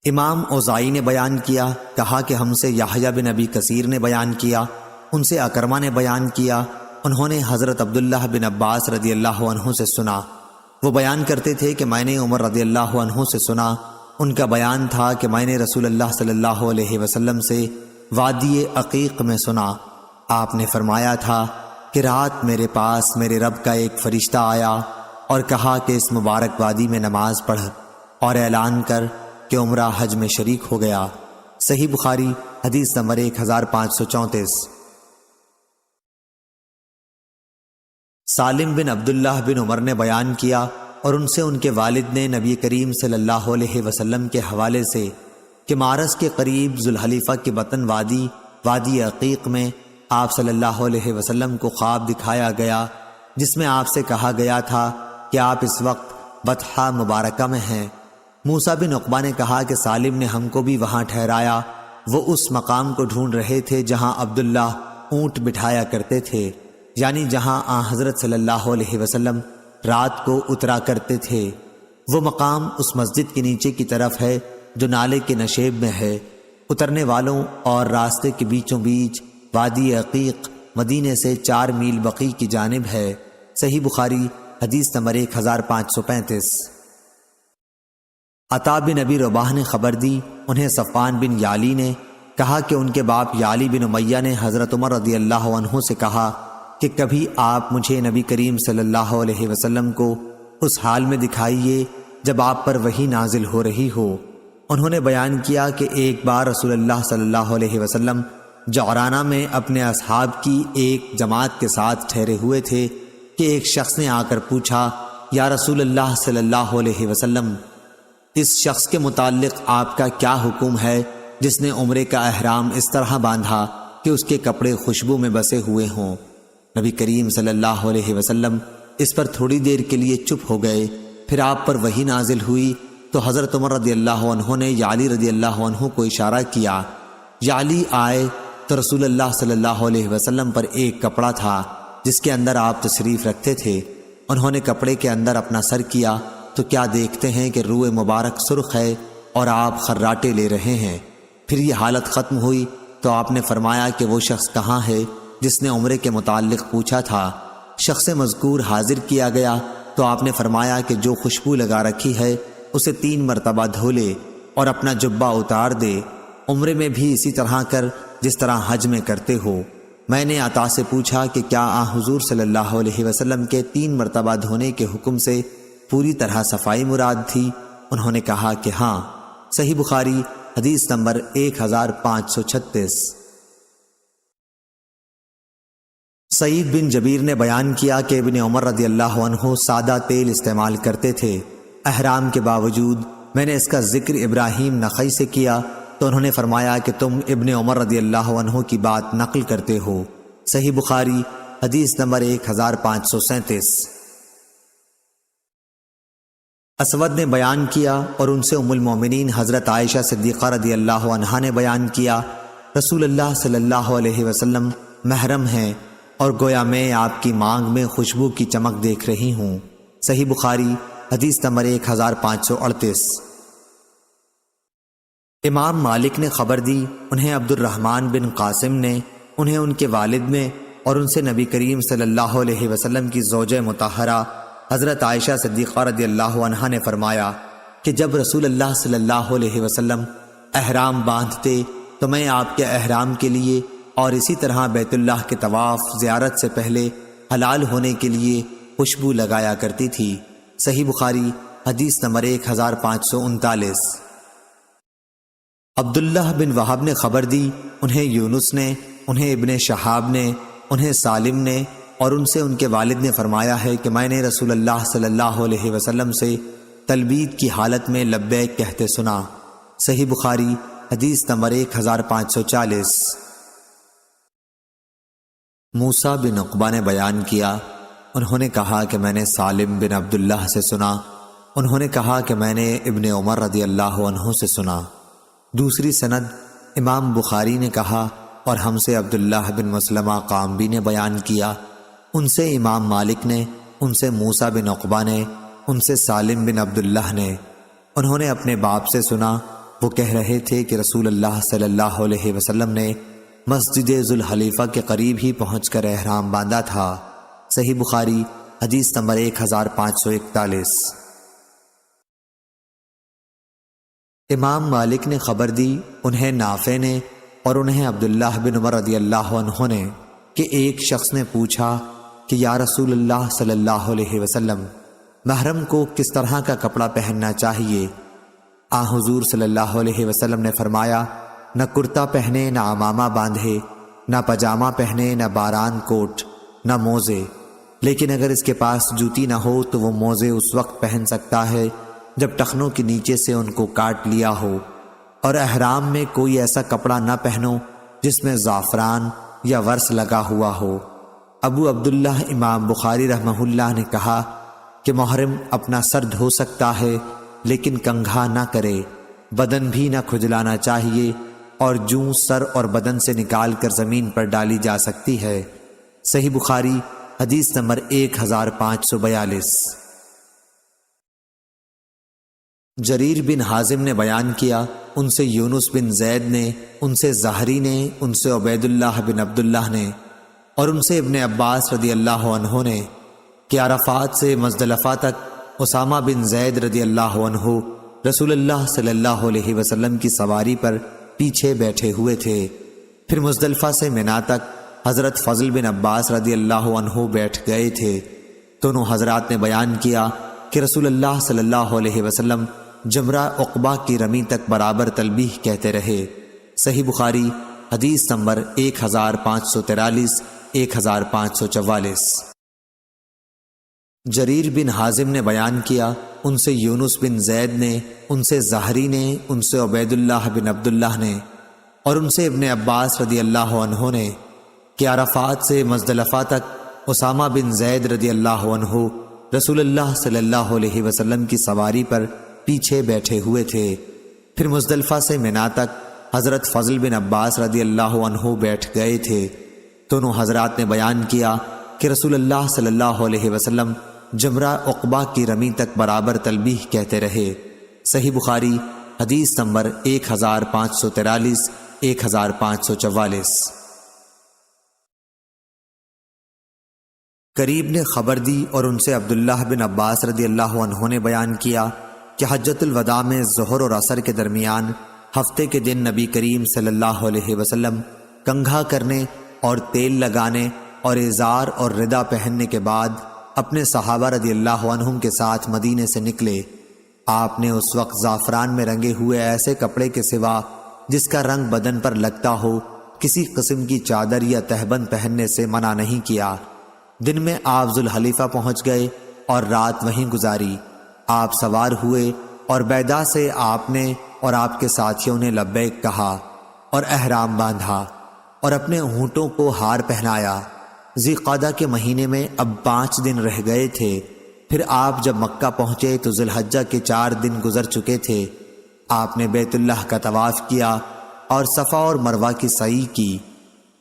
امام اوزائی نے بیان کیا، کہا کہ ہم سے یحییٰ بن ابی کثیر نے بیان کیا، ان سے اکرمہ نے بیان کیا، انہوں نے حضرت عبداللہ بن عباس رضی اللہ عنہ سے سنا، وہ بیان کرتے تھے کہ میں نے عمر رضی اللہ عنہ سے سنا، ان کا بیان تھا کہ میں نے رسول اللہ صلی اللہ علیہ وسلم سے وادی عقیق میں سنا، آپ نے فرمایا تھا کہ رات میرے پاس میرے رب کا ایک فرشتہ آیا اور کہا کہ اس مبارک وادی میں نماز پڑھ اور اعلان کر کہ عمرہ حج میں شریک ہو گیا۔ صحیح بخاری حدیث نمبر 1534۔ سالم بن عبداللہ بن عمر نے بیان کیا اور ان سے ان کے والد نے نبی کریم صلی اللہ علیہ وسلم کے حوالے سے کہ مارس کے قریب ذوالحلیفہ کے بطن وادی عقیق میں آپ صلی اللہ علیہ وسلم کو خواب دکھایا گیا، جس میں آپ سے کہا گیا تھا کہ آپ اس وقت بطحہ مبارکہ میں ہیں۔ موسیٰ بن عقبہ نے کہا کہ سالم نے ہم کو بھی وہاں ٹھہرایا، وہ اس مقام کو ڈھونڈ رہے تھے جہاں عبداللہ اونٹ بٹھایا کرتے تھے، یعنی جہاں حضرت صلی اللہ علیہ وسلم رات کو اترا کرتے تھے۔ وہ مقام اس مسجد کے نیچے کی طرف ہے جو نالے کے نشیب میں ہے، اترنے والوں اور راستے کے بیچوں بیچ وادی عقیق مدینے سے 4 میل بقیع کی جانب ہے۔ صحیح بخاری حدیث نمبر 1535۔ عطا بن ابی رباح نے خبر دی، انہیں صفوان بن یالی نے کہا کہ ان کے باپ یالی بن امیہ نے حضرت عمر رضی اللہ عنہ سے کہا کہ کبھی آپ مجھے نبی کریم صلی اللہ علیہ وسلم کو اس حال میں دکھائیے جب آپ پر وحی نازل ہو رہی ہو۔ انہوں نے بیان کیا کہ ایک بار رسول اللہ صلی اللہ علیہ وسلم جعرانہ میں اپنے اصحاب کی ایک جماعت کے ساتھ ٹھہرے ہوئے تھے کہ ایک شخص نے آ کر پوچھا، یا رسول اللہ صلی اللہ علیہ وسلم، اس شخص کے متعلق آپ کا کیا حکم ہے جس نے عمرے کا احرام اس طرح باندھا کہ اس کے کپڑے خوشبو میں بسے ہوئے ہوں؟ نبی کریم صلی اللہ علیہ وسلم اس پر تھوڑی دیر کے لیے چپ ہو گئے، پھر آپ پر وحی نازل ہوئی تو حضرت عمر رضی اللہ عنہ نے یعلی رضی اللہ عنہ کو اشارہ کیا۔ یعلی آئے تو رسول اللہ صلی اللہ علیہ وسلم پر ایک کپڑا تھا جس کے اندر آپ تشریف رکھتے تھے۔ انہوں نے کپڑے کے اندر اپنا سر کیا تو کیا دیکھتے ہیں کہ روح مبارک سرخ ہے اور آپ خراٹے لے رہے ہیں۔ پھر یہ حالت ختم ہوئی تو آپ نے فرمایا کہ وہ شخص کہاں ہے جس نے عمرے کے متعلق پوچھا تھا؟ شخص مذکور حاضر کیا گیا تو آپ نے فرمایا کہ جو خوشبو لگا رکھی ہے اسے 3 مرتبہ دھو لے اور اپنا جبہ اتار دے، عمرے میں بھی اسی طرح کر جس طرح حج میں کرتے ہو۔ میں نے عطا سے پوچھا کہ کیا حضور صلی اللہ علیہ وسلم کے 3 مرتبہ دھونے کے حکم سے پوری طرح صفائی مراد تھی؟ انہوں نے کہا کہ ہاں۔ صحیح بخاری حدیث نمبر 1536۔ سعید بن جبیر نے بیان کیا کہ ابن عمر رضی اللہ عنہ سادہ تیل استعمال کرتے تھے احرام کے باوجود۔ میں نے اس کا ذکر ابراہیم نخعی سے کیا تو انہوں نے فرمایا کہ تم ابن عمر رضی اللہ عنہ کی بات نقل کرتے ہو۔ صحیح بخاری حدیث نمبر 1537۔ اسود نے بیان کیا اور ان سے ام المومنین حضرت عائشہ صدیقہ رضی اللہ عنہا نے بیان کیا، رسول اللہ صلی اللہ علیہ وسلم محرم ہیں اور گویا میں آپ کی مانگ میں خوشبو کی چمک دیکھ رہی ہوں۔ صحیح بخاری حدیث نمبر 1538۔ امام مالک نے خبر دی، انہیں عبد الرحمن بن قاسم نے، انہیں ان کے والد نے اور ان سے نبی کریم صلی اللہ علیہ وسلم کی زوجہ مطہرہ حضرت عائشہ صدیقہ رضی اللہ عنہا نے فرمایا کہ جب رسول اللہ صلی اللہ علیہ وسلم احرام باندھتے تو میں آپ کے احرام کے لیے اور اسی طرح بیت اللہ کے طواف زیارت سے پہلے حلال ہونے کے لیے خوشبو لگایا کرتی تھی۔ صحیح بخاری حدیث نمبر 1539۔ عبداللہ بن وہب نے خبر دی، انہیں یونس نے، انہیں ابن شہاب نے، انہیں سالم نے اور ان سے ان کے والد نے فرمایا ہے کہ میں نے رسول اللہ صلی اللہ علیہ وسلم سے تلبید کی حالت میں لبیک کہتے سنا۔ صحیح بخاری حدیث نمبر 1540۔ موسیٰ بن عقبہ نے بیان کیا، انہوں نے کہا کہ میں نے سالم بن عبداللہ سے سنا، انہوں نے کہا کہ میں نے ابن عمر رضی اللہ عنہ سے سنا۔ دوسری سند امام بخاری نے کہا اور ہم سے عبداللہ بن مسلمہ قامبی نے بیان کیا، ان سے امام مالک نے، ان سے موسیٰ بن عقبہ نے، ان سے سالم بن عبداللہ نے، انہوں نے اپنے باپ سے سنا، وہ کہہ رہے تھے کہ رسول اللہ صلی اللہ علیہ وسلم نے مسجد ذوالحلیفہ کے قریب ہی پہنچ کر احرام باندھا تھا۔ صحیح بخاری حدیث نمبر 1541۔ امام مالک نے خبر دی، انہیں نافع نے اور انہیں عبداللہ بن عمر رضی اللہ عنہ نے، کہ ایک شخص نے پوچھا کہ یا رسول اللہ صلی اللہ علیہ وسلم، محرم کو کس طرح کا کپڑا پہننا چاہیے؟ حضور صلی اللہ علیہ وسلم نے فرمایا، نہ کرتا پہنے، نہ عمامہ باندھے، نہ پاجامہ پہنے، نہ باران کوٹ، نہ موزے، لیکن اگر اس کے پاس جوتی نہ ہو تو وہ موزے اس وقت پہن سکتا ہے جب ٹخنوں کے نیچے سے ان کو کاٹ لیا ہو، اور احرام میں کوئی ایسا کپڑا نہ پہنو جس میں زعفران یا ورس لگا ہوا ہو۔ ابو عبداللہ امام بخاری رحمہ اللہ نے کہا کہ محرم اپنا سر دھو سکتا ہے لیکن کنگھا نہ کرے، بدن بھی نہ کھجلانا چاہیے، اور جوں سر اور بدن سے نکال کر زمین پر ڈالی جا سکتی ہے۔ صحیح بخاری حدیث نمبر 1542۔ جریر بن حازم نے بیان کیا، ان سے یونس بن زید نے، ان سے زہری نے، ان سے عبید اللہ بن عبداللہ نے، اور ان سے ابن عباس رضی اللہ عنہ نے کہ عرفات سے مزدلفہ تک اسامہ بن زید رضی اللہ عنہ رسول اللہ صلی اللہ علیہ وسلم کی سواری پر پیچھے بیٹھے ہوئے تھے۔ پھر مزدلفہ سے منا تک حضرت فضل بن عباس رضی اللہ عنہ بیٹھ گئے تھے۔ دونوں حضرات نے بیان کیا کہ رسول اللہ صلی اللہ علیہ وسلم جمرہ عقبہ کی رمی تک برابر تلبیہ کہتے رہے۔ صحیح بخاری حدیث نمبر 1543، 1544۔ جریر بن حازم نے بیان کیا، ان سے یونس بن زید نے، ان سے زہری نے، ان سے عبید اللہ بن عبداللہ نے، اور ان سے ابن عباس رضی اللہ عنہ نے کہ عرفات سے مزدلفہ تک اسامہ بن زید رضی اللہ عنہ رسول اللہ صلی اللہ علیہ وسلم کی سواری پر پیچھے بیٹھے ہوئے تھے۔ پھر مزدلفہ سے منا تک حضرت فضل بن عباس رضی اللہ عنہ بیٹھ گئے تھے۔ دونوں حضرات نے بیان کیا کہ رسول اللہ صلی اللہ علیہ وسلم جمرہ عقبہ کی رمی تک برابر تلبیہ کہتے رہے۔ صحیح بخاری حدیث نمبر 1543، 1544۔ قریب نے خبر دی اور ان سے عبداللہ بن عباس رضی اللہ عنہ نے بیان کیا کہ حجۃ الوداع میں ظہر اور عصر کے درمیان ہفتے کے دن نبی کریم صلی اللہ علیہ وسلم کنگھا کرنے اور تیل لگانے اور ازار اور ردا پہننے کے بعد اپنے صحابہ رضی اللہ عنہم کے ساتھ مدینے سے نکلے۔ آپ نے اس وقت زعفران میں رنگے ہوئے ایسے کپڑے کے سوا جس کا رنگ بدن پر لگتا ہو کسی قسم کی چادر یا تہبند پہننے سے منع نہیں کیا۔ دن میں آپ ذوالحلیفہ پہنچ گئے اور رات وہیں گزاری۔ آپ سوار ہوئے اور بیدا سے آپ نے اور آپ کے ساتھیوں نے لبیک کہا اور احرام باندھا اور اپنے اونٹوں کو ہار پہنایا۔ ذی قعدہ کے مہینے میں اب 5 دن رہ گئے تھے۔ پھر آپ جب مکہ پہنچے تو ذی الحجہ کے 4 دن گزر چکے تھے۔ آپ نے بیت اللہ کا طواف کیا اور صفا اور مروہ کی سعی کی۔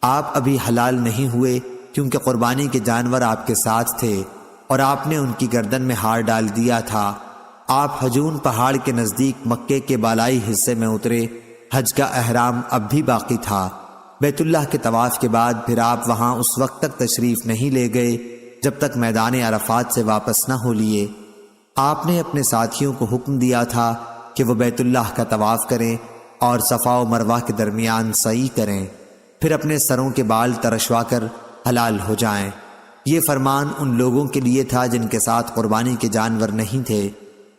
آپ ابھی حلال نہیں ہوئے کیونکہ قربانی کے جانور آپ کے ساتھ تھے اور آپ نے ان کی گردن میں ہار ڈال دیا تھا۔ آپ حجون پہاڑ کے نزدیک مکے کے بالائی حصے میں اترے۔ حج کا احرام اب بھی باقی تھا۔ بیت اللہ کے طواف کے بعد پھر آپ وہاں اس وقت تک تشریف نہیں لے گئے جب تک میدان عرفات سے واپس نہ ہو لیے۔ آپ نے اپنے ساتھیوں کو حکم دیا تھا کہ وہ بیت اللہ کا طواف کریں اور صفا و مروہ کے درمیان سعی کریں، پھر اپنے سروں کے بال ترشوا کر حلال ہو جائیں۔ یہ فرمان ان لوگوں کے لیے تھا جن کے ساتھ قربانی کے جانور نہیں تھے۔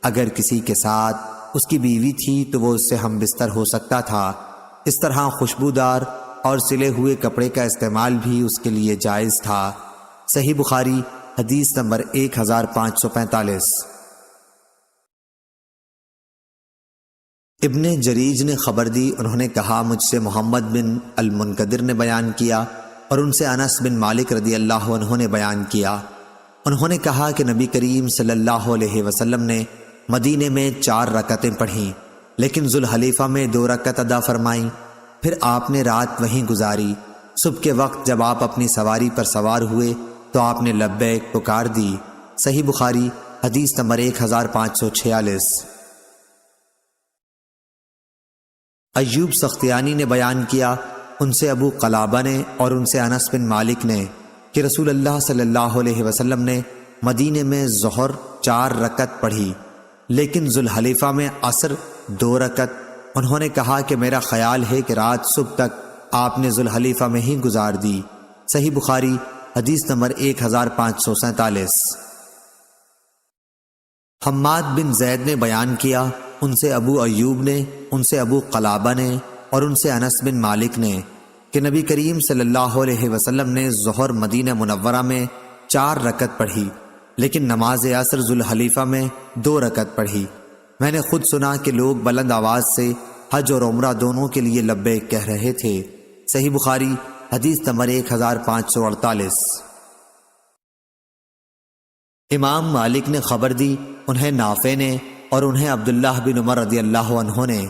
اگر کسی کے ساتھ اس کی بیوی تھی تو وہ اس سے ہم بستر ہو سکتا تھا۔ اس طرح خوشبودار اور سلے ہوئے کپڑے کا استعمال بھی اس کے لیے جائز تھا۔ صحیح بخاری حدیث نمبر 1545۔ ابن جریج نے خبر دی، انہوں نے کہا مجھ سے محمد بن المنقدر نے بیان کیا اور ان سے انس بن مالک رضی اللہ عنہ نے بیان کیا۔ انہوں نے کہا کہ نبی کریم صلی اللہ علیہ وسلم نے مدینے میں 4 رکعتیں پڑھیں لیکن ذوالحلیفہ میں 2 رکعت ادا فرمائیں۔ پھر آپ نے رات وہیں گزاری۔ صبح کے وقت جب آپ اپنی سواری پر سوار ہوئے تو آپ نے لبیک پکار دی۔ صحیح بخاری حدیث نمبر 1546۔ ایوب سختیانی نے بیان کیا ان سے ابو قلابہ نے اور ان سے انس بن مالک نے کہ رسول اللہ صلی اللہ علیہ وسلم نے مدینے میں ظہر 4 رکعت پڑھی، لیکن ذوالحلیفہ میں عصر 2 رکعت۔ انہوں نے کہا کہ میرا خیال ہے کہ رات صبح تک آپ نے ذوالحلیفہ میں ہی گزار دی۔ صحیح بخاری حدیث نمبر 1547۔ حماد بن زید نے بیان کیا ان سے ابو ایوب نے، ان سے ابو قلابہ نے اور ان سے انس بن مالک نے کہ نبی کریم صلی اللہ علیہ وسلم نے ظہر مدینہ منورہ میں 4 رکعت پڑھی، لیکن نماز عصر ذوالحلیفہ میں 2 رکعت پڑھی۔ میں نے خود سنا کہ لوگ بلند آواز سے حج اور عمرہ دونوں کے لیے لبیک کہہ رہے تھے۔ صحیح بخاری حدیث نمبر 1548۔ امام مالک نے خبر دی انہیں نافع نے اور انہیں عبداللہ بن عمر رضی اللہ عنہ نے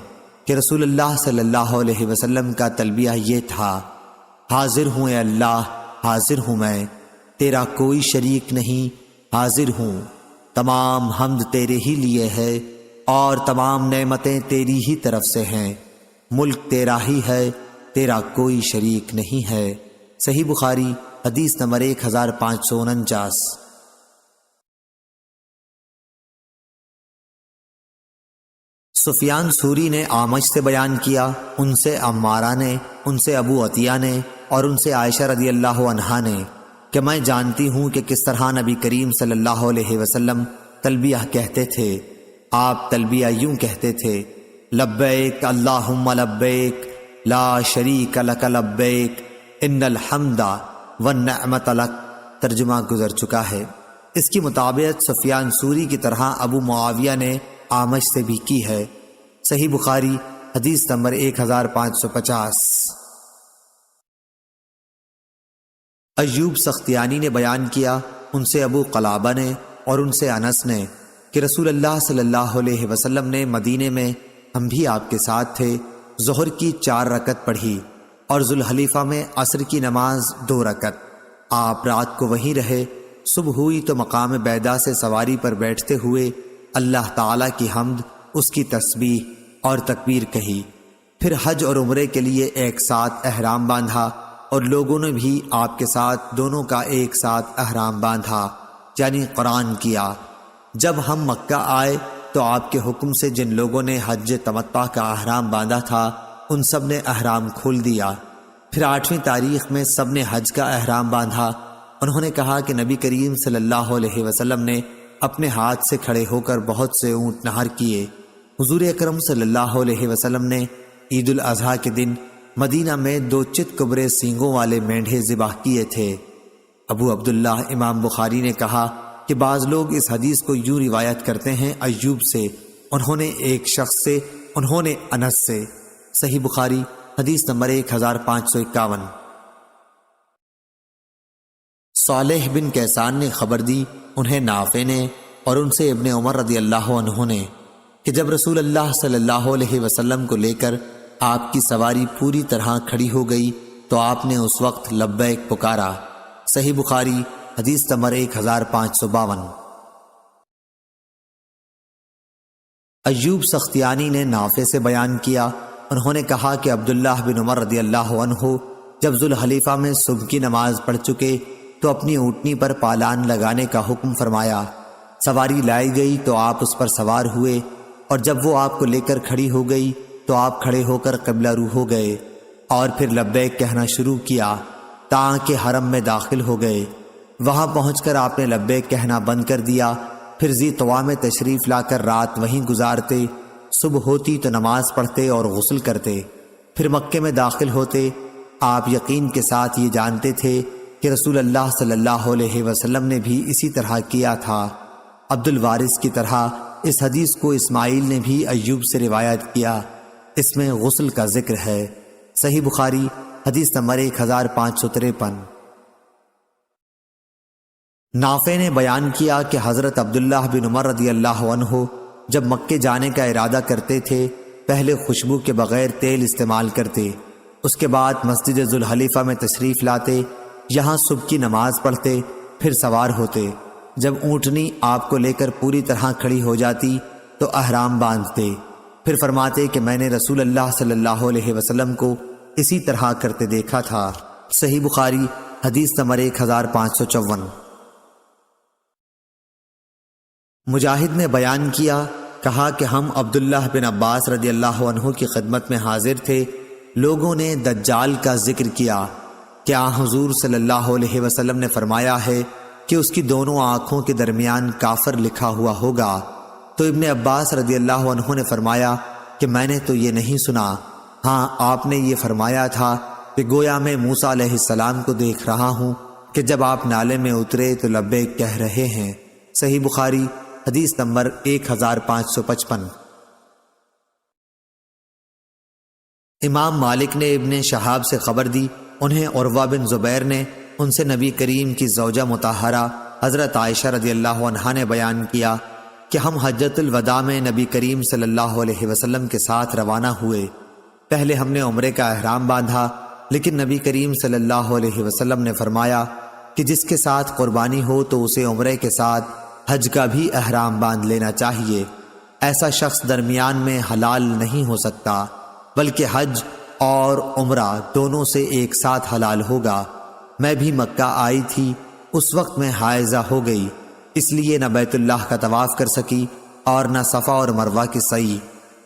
کہ رسول اللہ صلی اللہ علیہ وسلم کا تلبیہ یہ تھا: حاضر ہوں اے اللہ، حاضر ہوں میں، تیرا کوئی شریک نہیں، حاضر ہوں، تمام حمد تیرے ہی لیے ہے اور تمام نعمتیں تیری ہی طرف سے ہیں، ملک تیرا ہی ہے، تیرا کوئی شریک نہیں ہے۔ صحیح بخاری حدیث نمبر 1549۔ سفیان ثوری نے اعمش سے بیان کیا ان سے عمارہ نے، ان سے ابو عطیہ نے اور ان سے عائشہ رضی اللہ عنہا نے کہ میں جانتی ہوں کہ کس طرح نبی کریم صلی اللہ علیہ وسلم تلبیہ کہتے تھے۔ آپ تلبیہ یوں کہتے تھے: لبیک اللہم لبیک لا شریک لک لبیک ان الحمد والنعمت لک۔ ترجمہ گزر چکا ہے۔ اس کی مطابقت سفیان ثوری کی طرح ابو معاویہ نے اعمش سے بھی کی ہے۔ صحیح بخاری حدیث نمبر 1550۔ ایوب سختیانی نے بیان کیا ان سے ابو قلابہ نے اور ان سے انس نے کہ رسول اللہ صلی اللہ علیہ وسلم نے مدینے میں، ہم بھی آپ کے ساتھ تھے، ظہر کی 4 رکعت پڑھی اور ذوالحلیفہ میں عصر کی نماز 2 رکعت۔ آپ رات کو وہیں رہے۔ صبح ہوئی تو مقام بیدا سے سواری پر بیٹھتے ہوئے اللہ تعالیٰ کی حمد، اس کی تسبیح اور تکبیر کہی، پھر حج اور عمرے کے لیے ایک ساتھ احرام باندھا اور لوگوں نے بھی آپ کے ساتھ دونوں کا ایک ساتھ احرام باندھا، یعنی قرآن کیا۔ جب ہم مکہ آئے تو آپ کے حکم سے جن لوگوں نے حج تمتع کا احرام باندھا تھا ان سب نے احرام کھول دیا۔ پھر 8ویں تاریخ میں سب نے حج کا احرام باندھا۔ انہوں نے کہا کہ نبی کریم صلی اللہ علیہ وسلم نے اپنے ہاتھ سے کھڑے ہو کر بہت سے اونٹ نہر کیے۔ حضور اکرم صلی اللہ علیہ وسلم نے عید الاضحیٰ کے دن مدینہ میں 2 چت کبرے سینگوں والے مینڈھے ذبح کیے تھے۔ ابو عبداللہ امام بخاری نے کہا کہ بعض لوگ اس حدیث کو یوں روایت کرتے ہیں ایوب سے، انہوں نے ایک شخص سے، انہوں نے انس سے۔ صحیح بخاری حدیث نمبر 1551۔ صالح بن کیسان نے خبر دی انہیں نافع نے اور ان سے ابن عمر رضی اللہ عنہ نے کہ جب رسول اللہ صلی اللہ علیہ وسلم کو لے کر آپ کی سواری پوری طرح کھڑی ہو گئی تو آپ نے اس وقت لبیک پکارا۔ صحیح بخاری حدیث نمبر 1552۔ ایوب سختیانی نے نافع سے بیان کیا، انہوں نے کہا کہ عبداللہ بن عمر رضی اللہ عنہ جب ذوالحلیفہ میں صبح کی نماز پڑھ چکے تو اپنی اونٹنی پر پالان لگانے کا حکم فرمایا۔ سواری لائی گئی تو آپ اس پر سوار ہوئے اور جب وہ آپ کو لے کر کھڑی ہو گئی تو آپ کھڑے ہو کر قبلہ رو ہو گئے اور پھر لبیک کہنا شروع کیا تاکہ حرم میں داخل ہو گئے۔ وہاں پہنچ کر آپ نے لبیک کہنا بند کر دیا، پھر ذی طوا میں تشریف لا کر رات وہیں گزارتے، صبح ہوتی تو نماز پڑھتے اور غسل کرتے، پھر مکے میں داخل ہوتے۔ آپ یقین کے ساتھ یہ جانتے تھے کہ رسول اللہ صلی اللہ علیہ وسلم نے بھی اسی طرح کیا تھا۔ عبد الوارث کی طرح اس حدیث کو اسماعیل نے بھی ایوب سے روایت کیا، اس میں غسل کا ذکر ہے۔ صحیح بخاری حدیث نمبر 1553۔ نافع نے بیان کیا کہ حضرت عبداللہ بن عمر رضی اللہ عنہ جب مکے جانے کا ارادہ کرتے تھے پہلے خوشبو کے بغیر تیل استعمال کرتے، اس کے بعد مسجد ذوالحلیفہ میں تشریف لاتے، یہاں صبح کی نماز پڑھتے، پھر سوار ہوتے۔ جب اونٹنی آپ کو لے کر پوری طرح کھڑی ہو جاتی تو احرام باندھتے، پھر فرماتے کہ میں نے رسول اللہ صلی اللہ علیہ وسلم کو اسی طرح کرتے دیکھا تھا۔ صحیح بخاری حدیث نمبر 1554۔ مجاہد نے بیان کیا، کہا کہ ہم عبداللہ بن عباس رضی اللہ عنہ کی خدمت میں حاضر تھے۔ لوگوں نے دجال کا ذکر کیا کہ حضور صلی اللہ علیہ وسلم نے فرمایا ہے کہ اس کی دونوں آنکھوں کے درمیان کافر لکھا ہوا ہوگا۔ تو ابن عباس رضی اللہ عنہ نے فرمایا کہ میں نے تو یہ نہیں سنا، ہاں آپ نے یہ فرمایا تھا کہ گویا میں موسیٰ علیہ السلام کو دیکھ رہا ہوں کہ جب آپ نالے میں اترے تو لبیک کہہ رہے ہیں۔ صحیح بخاری حدیث نمبر 1555۔ امام مالک نے ابن شہاب سے خبر دی، انہیں عروہ بن زبیر نے ان سے نبی کریم کی زوجہ مطہرہ حضرت عائشہ رضی اللہ عنہا نے بیان کیا کہ ہم حجۃ الوداع میں نبی کریم صلی اللہ علیہ وسلم کے ساتھ روانہ ہوئے۔ پہلے ہم نے عمرے کا احرام باندھا، لیکن نبی کریم صلی اللہ علیہ وسلم نے فرمایا کہ جس کے ساتھ قربانی ہو تو اسے عمرے کے ساتھ حج کا بھی احرام باندھ لینا چاہیے۔ ایسا شخص درمیان میں حلال نہیں ہو سکتا، بلکہ حج اور عمرہ دونوں سے ایک ساتھ حلال ہوگا۔ میں بھی مکہ آئی تھی، اس وقت میں حائضہ ہو گئی، اس لیے نہ بیت اللہ کا طواف کر سکی اور نہ صفا اور مروہ کی سعی۔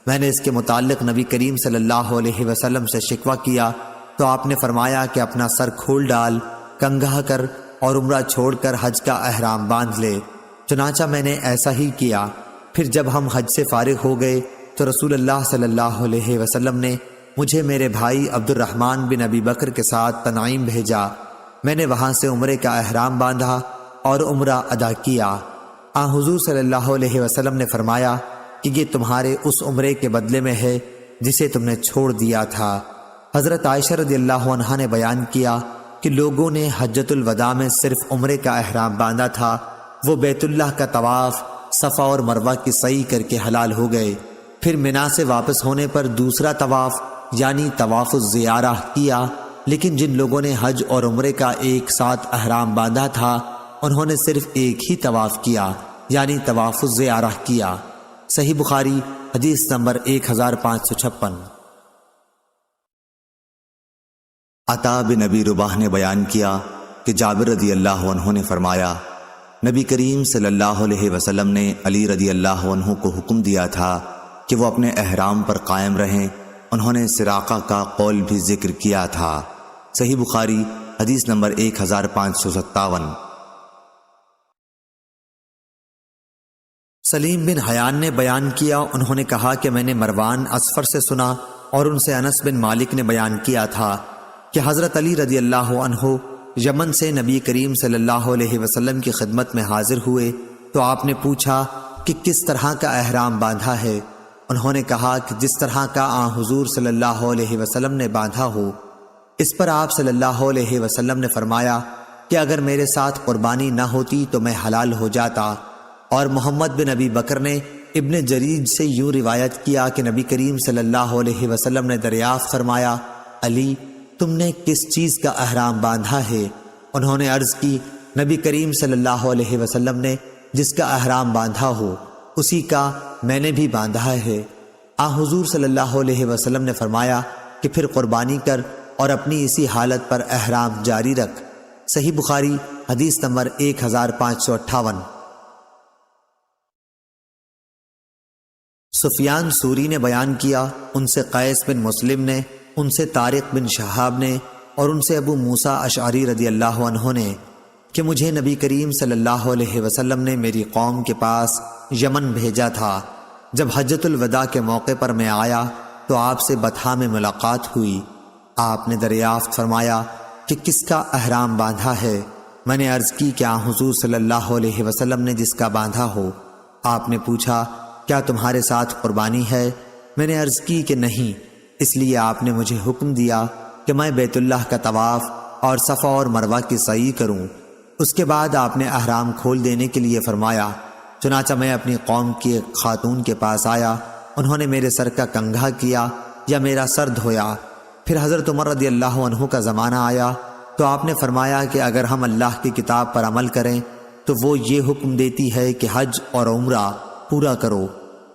میں نے اس کے متعلق نبی کریم صلی اللہ علیہ وسلم سے شکوہ کیا تو آپ نے فرمایا کہ اپنا سر کھول ڈال، کنگھا کر اور عمرہ چھوڑ کر حج کا احرام باندھ لے۔ چنانچہ میں نے ایسا ہی کیا۔ پھر جب ہم حج سے فارغ ہو گئے تو رسول اللہ صلی اللہ علیہ وسلم نے مجھے میرے بھائی عبد الرحمن بن ابی بکر کے ساتھ تنعیم بھیجا۔ میں نے وہاں سے عمرے کا احرام باندھا اور عمرہ ادا کیا۔ حضور صلی اللہ علیہ وسلم نے فرمایا کہ یہ تمہارے اس عمرے کے بدلے میں ہے جسے تم نے چھوڑ دیا تھا۔ حضرت عائشہ رضی اللہ عنہا نے بیان کیا کہ لوگوں نے حجۃ الوداع میں صرف عمرے کا احرام باندھا تھا، وہ بیت اللہ کا طواف، صفا اور مروہ کی سعی کر کے حلال ہو گئے۔ پھر منا سے واپس ہونے پر دوسرا طواف یعنی طواف الزیارہ کیا، لیکن جن لوگوں نے حج اور عمرے کا ایک ساتھ احرام باندھا تھا انہوں نے صرف ایک ہی طواف کیا یعنی طواف الزیارہ کیا۔ صحیح بخاری حدیث نمبر 1556۔ عطا بن ابی رباح نے بیان کیا کہ جابر رضی اللہ عنہ نے فرمایا نبی کریم صلی اللہ علیہ وسلم نے علی رضی اللہ عنہ کو حکم دیا تھا کہ وہ اپنے احرام پر قائم رہیں۔ انہوں نے سراقہ کا قول بھی ذکر کیا تھا۔ صحیح بخاری حدیث نمبر 1557۔ سلیم بن حیان نے بیان کیا، انہوں نے کہا کہ میں نے مروان اصفر سے سنا اور ان سے انس بن مالک نے بیان کیا تھا کہ حضرت علی رضی اللہ عنہ یمن سے نبی کریم صلی اللہ علیہ وسلم کی خدمت میں حاضر ہوئے تو آپ نے پوچھا کہ کس طرح کا احرام باندھا ہے؟ انہوں نے کہا کہ جس طرح کا حضور صلی اللہ علیہ وسلم نے باندھا ہو۔ اس پر آپ صلی اللہ علیہ وسلم نے فرمایا کہ اگر میرے ساتھ قربانی نہ ہوتی تو میں حلال ہو جاتا۔ اور محمد بن ابی بکر نے ابن جریج سے یوں روایت کیا کہ نبی کریم صلی اللہ علیہ وسلم نے دریافت فرمایا علی تم نے کس چیز کا احرام باندھا ہے؟ انہوں نے عرض کی نبی کریم صلی اللہ علیہ وسلم نے جس کا احرام باندھا ہو اسی کا میں نے بھی باندھا ہے۔ حضور صلی اللہ علیہ وسلم نے فرمایا کہ پھر قربانی کر اور اپنی اسی حالت پر احرام جاری رکھ۔ صحیح بخاری حدیث نمبر 1558۔ سفیان سوری نے بیان کیا، ان سے قیس بن مسلم نے، ان سے طارق بن شہاب نے اور ان سے ابو موسیٰ اشعری رضی اللہ عنہ نے کہ مجھے نبی کریم صلی اللہ علیہ وسلم نے میری قوم کے پاس یمن بھیجا تھا۔ جب حجۃ الوداع کے موقع پر میں آیا تو آپ سے بطحا میں ملاقات ہوئی۔ آپ نے دریافت فرمایا کہ کس کا احرام باندھا ہے؟ میں نے عرض کی کہ حضور صلی اللہ علیہ وسلم نے جس کا باندھا ہو۔ آپ نے پوچھا کیا تمہارے ساتھ قربانی ہے؟ میں نے عرض کی کہ نہیں، اس لیے آپ نے مجھے حکم دیا کہ میں بیت اللہ کا طواف اور صفا اور مروہ کی سعی کروں۔ اس کے بعد آپ نے احرام کھول دینے کے لیے فرمایا۔ چنانچہ میں اپنی قوم کی ایک خاتون کے پاس آیا، انہوں نے میرے سر کا کنگھا کیا یا میرا سر دھویا۔ پھر حضرت عمر رضی اللہ عنہ کا زمانہ آیا تو آپ نے فرمایا کہ اگر ہم اللہ کی کتاب پر عمل کریں تو وہ یہ حکم دیتی ہے کہ حج اور عمرہ پورا کرو۔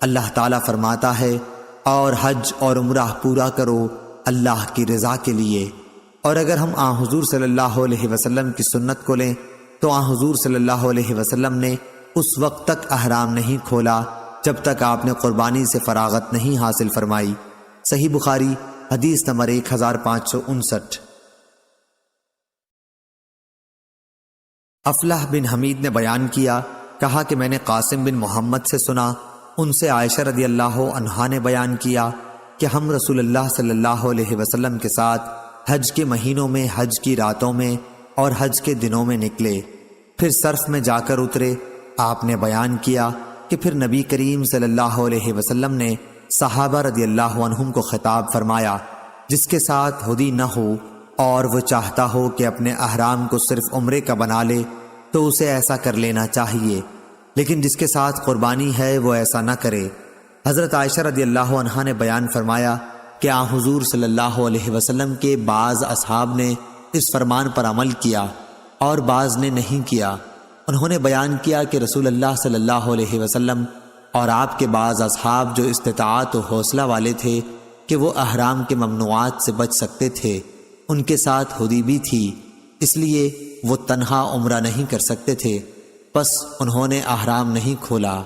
اللہ تعالیٰ فرماتا ہے اور حج اور عمرہ پورا کرو اللہ کی رضا کے لیے۔ اور اگر ہم آن حضور صلی اللہ علیہ وسلم کی سنت کو لیں تو آن حضور صلی اللہ علیہ وسلم نے اس وقت تک احرام نہیں کھولا جب تک آپ نے قربانی سے فراغت نہیں حاصل فرمائی۔ صحیح بخاری حدیث نمبر 1559۔ افلح بن حمید نے بیان کیا، کہا کہ میں نے قاسم بن محمد سے سنا، ان سے عائشہ رضی اللہ عنہا نے بیان کیا کہ ہم رسول اللہ صلی اللہ علیہ وسلم کے ساتھ حج کے مہینوں میں، حج کی راتوں میں اور حج کے دنوں میں نکلے، پھر صرف میں جا کر اترے۔ آپ نے بیان کیا کہ پھر نبی کریم صلی اللہ علیہ وسلم نے صحابہ رضی اللہ عنہم کو خطاب فرمایا، جس کے ساتھ ہدی نہ ہو اور وہ چاہتا ہو کہ اپنے احرام کو صرف عمرے کا بنا لے تو اسے ایسا کر لینا چاہیے، لیکن جس کے ساتھ قربانی ہے وہ ایسا نہ کرے۔ حضرت عائشہ رضی اللہ عنہا نے بیان فرمایا کہ آن حضور صلی اللہ علیہ وسلم کے بعض اصحاب نے اس فرمان پر عمل کیا اور بعض نے نہیں کیا۔ انہوں نے بیان کیا کہ رسول اللہ صلی اللہ علیہ وسلم اور آپ کے بعض اصحاب جو استطاعت و حوصلہ والے تھے کہ وہ احرام کے ممنوعات سے بچ سکتے تھے، ان کے ساتھ ہدی بھی تھی، اس لیے وہ تنہا عمرہ نہیں کر سکتے تھے، پس انہوں نے احرام نہیں کھولا۔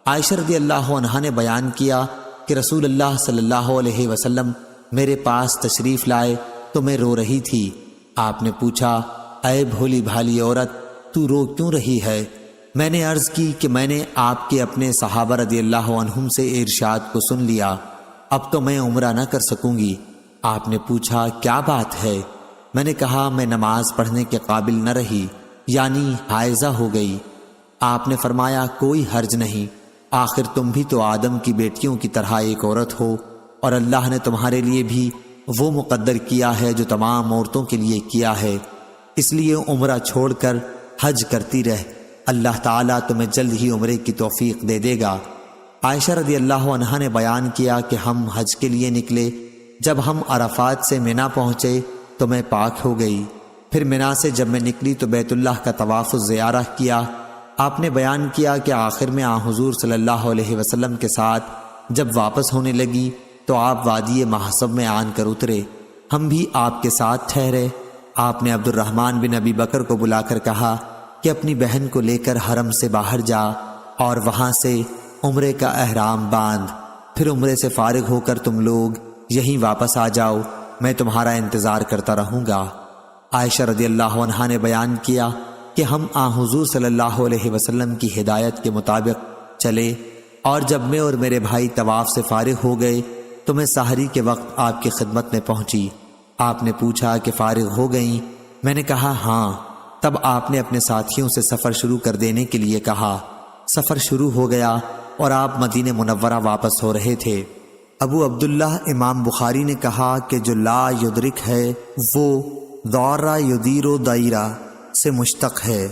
عائشہ رضی اللہ عنہا نے بیان کیا کہ رسول اللہ صلی اللہ علیہ وسلم میرے پاس تشریف لائے تو میں رو رہی تھی۔ آپ نے پوچھا، اے بھولی بھالی عورت، تو رو کیوں رہی ہے؟ میں نے عرض کی کہ میں نے آپ کے اپنے صحابہ رضی اللہ عنہم سے ارشاد کو سن لیا، اب تو میں عمرہ نہ کر سکوں گی۔ آپ نے پوچھا، کیا بات ہے؟ میں نے کہا، میں نماز پڑھنے کے قابل نہ رہی، یعنی حائضہ ہو گئی۔ آپ نے فرمایا، کوئی حرج نہیں، آخر تم بھی تو آدم کی بیٹیوں کی طرح ایک عورت ہو، اور اللہ نے تمہارے لیے بھی وہ مقدر کیا ہے جو تمام عورتوں کے لیے کیا ہے، اس لیے عمرہ چھوڑ کر حج کرتی رہ، اللہ تعالیٰ تمہیں جلد ہی عمرے کی توفیق دے دے گا۔ عائشہ رضی اللہ عنہا نے بیان کیا کہ ہم حج کے لیے نکلے، جب ہم عرفات سے منا پہنچے تو میں پاک ہو گئی، پھر منا سے جب میں نکلی تو بیت اللہ کا طواف زیارہ کیا۔ آپ نے بیان کیا کہ آخر میں آن حضور صلی اللہ علیہ وسلم کے ساتھ جب واپس ہونے لگی تو آپ وادی محصب میں آن کر اترے، ہم بھی آپ کے ساتھ ٹھہرے۔ آپ نے عبد الرحمن بن ابی بکر کو بلا کر کہا کہ اپنی بہن کو لے کر حرم سے باہر جا اور وہاں سے عمرے کا احرام باندھ، پھر عمرے سے فارغ ہو کر تم لوگ یہیں واپس آ جاؤ، میں تمہارا انتظار کرتا رہوں گا۔ عائشہ رضی اللہ عنہا نے بیان کیا کہ ہم آن حضور صلی اللہ علیہ وسلم کی ہدایت کے مطابق چلے، اور جب میں اور میرے بھائی طواف سے فارغ ہو گئے تو میں سحری کے وقت آپ کی خدمت میں پہنچی۔ آپ نے پوچھا کہ فارغ ہو گئیں؟ میں نے کہا ہاں۔ تب آپ نے اپنے ساتھیوں سے سفر شروع کر دینے کے لیے کہا۔ سفر شروع ہو گیا اور آپ مدینہ منورہ واپس ہو رہے تھے۔ ابو عبداللہ امام بخاری نے کہا کہ جو لا یدرک ہے وہ دورہ یدیر و دائرہ سے مشتق ہے،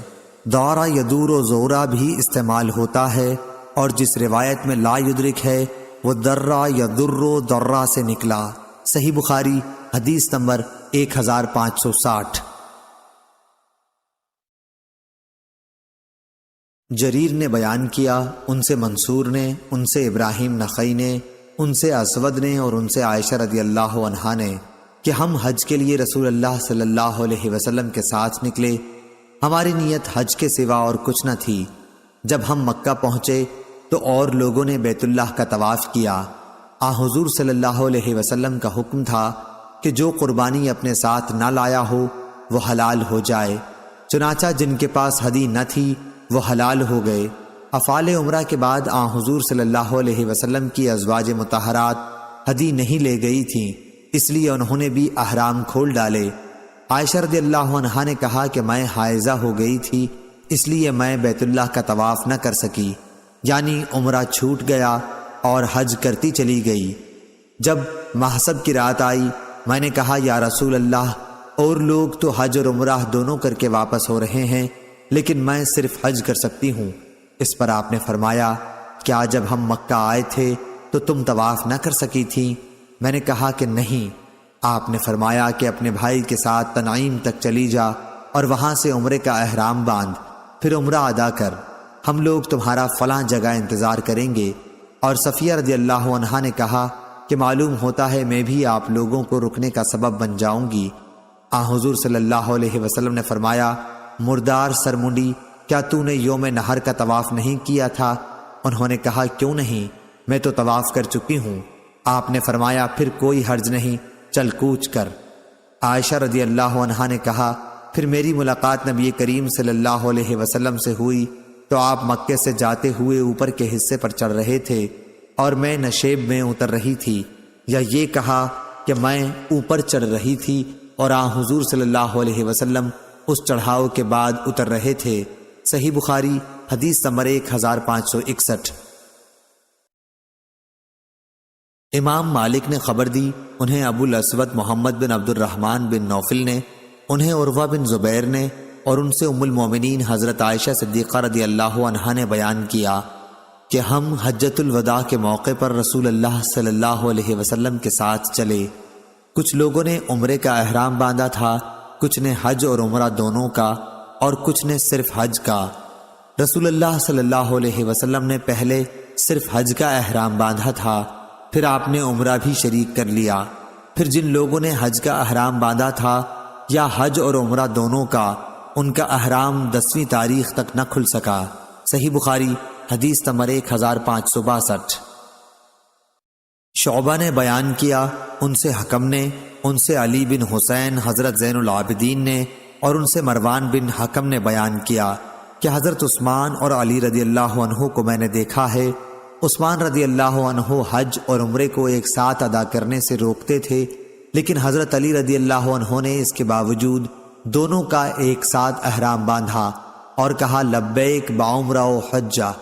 دورہ یدور و زورہ بھی استعمال ہوتا ہے، اور جس روایت میں لا یدرک ہے وہ درہ یدر و درہ سے نکلا۔ صحیح بخاری حدیث نمبر 1560۔ جریر نے بیان کیا، ان سے منصور نے، ان سے ابراہیم نخعی نے، ان سے اسود نے اور ان سے عائشہ رضی اللہ عنہا نے کہ ہم حج کے لیے رسول اللہ صلی اللہ علیہ وسلم کے ساتھ نکلے، ہماری نیت حج کے سوا اور کچھ نہ تھی۔ جب ہم مکہ پہنچے تو اور لوگوں نے بیت اللہ کا طواف کیا۔ حضور صلی اللہ علیہ وسلم کا حکم تھا کہ جو قربانی اپنے ساتھ نہ لایا ہو وہ حلال ہو جائے، چنانچہ جن کے پاس ہدی نہ تھی وہ حلال ہو گئے۔ افعال عمرہ کے بعد حضور صلی اللہ علیہ وسلم کی ازواج مطہرات ہدی نہیں لے گئی تھیں، اس لیے انہوں نے بھی احرام کھول ڈالے۔ عائشہ رضی اللہ عنہا نے کہا کہ میں حائضہ ہو گئی تھی، اس لیے میں بیت اللہ کا طواف نہ کر سکی، یعنی عمرہ چھوٹ گیا اور حج کرتی چلی گئی۔ جب محصب کی رات آئی میں نے کہا، یا رسول اللہ، اور لوگ تو حج اور عمرہ دونوں کر کے واپس ہو رہے ہیں، لیکن میں صرف حج کر سکتی ہوں۔ اس پر آپ نے فرمایا، کیا جب ہم مکہ آئے تھے تو تم طواف نہ کر سکی تھیں؟ میں نے کہا کہ نہیں۔ آپ نے فرمایا کہ اپنے بھائی کے ساتھ تنعیم تک چلی جا اور وہاں سے عمرے کا احرام باندھ، پھر عمرہ ادا کر، ہم لوگ تمہارا فلاں جگہ انتظار کریں گے۔ اور صفیہ رضی اللہ عنہا نے کہا کہ معلوم ہوتا ہے میں بھی آپ لوگوں کو رکنے کا سبب بن جاؤں گی۔ حضور صلی اللہ علیہ وسلم نے فرمایا، مردار سرمنڈی، کیا تو نے یوم نہر کا طواف نہیں کیا تھا؟ انہوں نے کہا، کیوں نہیں، میں تو طواف کر چکی ہوں۔ آپ نے فرمایا، پھر کوئی حرج نہیں، چل کوچ کر۔ عائشہ رضی اللہ عنہا نے کہا، پھر میری ملاقات نبی کریم صلی اللہ علیہ وسلم سے ہوئی تو آپ مکے سے جاتے ہوئے اوپر کے حصے پر چڑھ رہے تھے اور میں نشیب میں اتر رہی تھی، یا یہ کہا کہ میں اوپر چڑھ رہی تھی اور حضور صلی اللہ علیہ وسلم اس چڑھاؤ کے بعد اتر رہے تھے۔ صحیح بخاری حدیث نمبر 1561۔ امام مالک نے خبر دی، انہیں ابو الاسود محمد بن عبد الرحمن بن نوفل نے، انہیں عروہ بن زبیر نے، اور ان سے ام المومنین حضرت عائشہ صدیقہ رضی اللہ عنہا نے بیان کیا کہ ہم حجۃ الوداع کے موقع پر رسول اللہ صلی اللہ علیہ وسلم کے ساتھ چلے۔ کچھ لوگوں نے عمرے کا احرام باندھا تھا، کچھ نے حج اور عمرہ دونوں کا، اور کچھ نے صرف حج کا۔ رسول اللہ صلی اللہ علیہ وسلم نے پہلے صرف حج کا احرام باندھا تھا، پھر آپ نے عمرہ بھی شریک کر لیا۔ پھر جن لوگوں نے حج کا احرام باندھا تھا یا حج اور عمرہ دونوں کا، ان کا احرام 10ویں تاریخ تک نہ کھل سکا۔ صحیح بخاری حدیث نمبر 1562۔ شعبہ نے بیان کیا، ان سے حکم نے، ان سے علی بن حسین حضرت زین العابدین نے، اور ان سے مروان بن حکم نے بیان کیا کہ حضرت عثمان اور علی رضی اللہ عنہ کو میں نے دیکھا ہے۔ عثمان رضی اللہ عنہ حج اور عمرے کو ایک ساتھ ادا کرنے سے روکتے تھے، لیکن حضرت علی رضی اللہ عنہ نے اس کے باوجود دونوں کا ایک ساتھ احرام باندھا اور کہا، لبیک بعمرہ و حجہ۔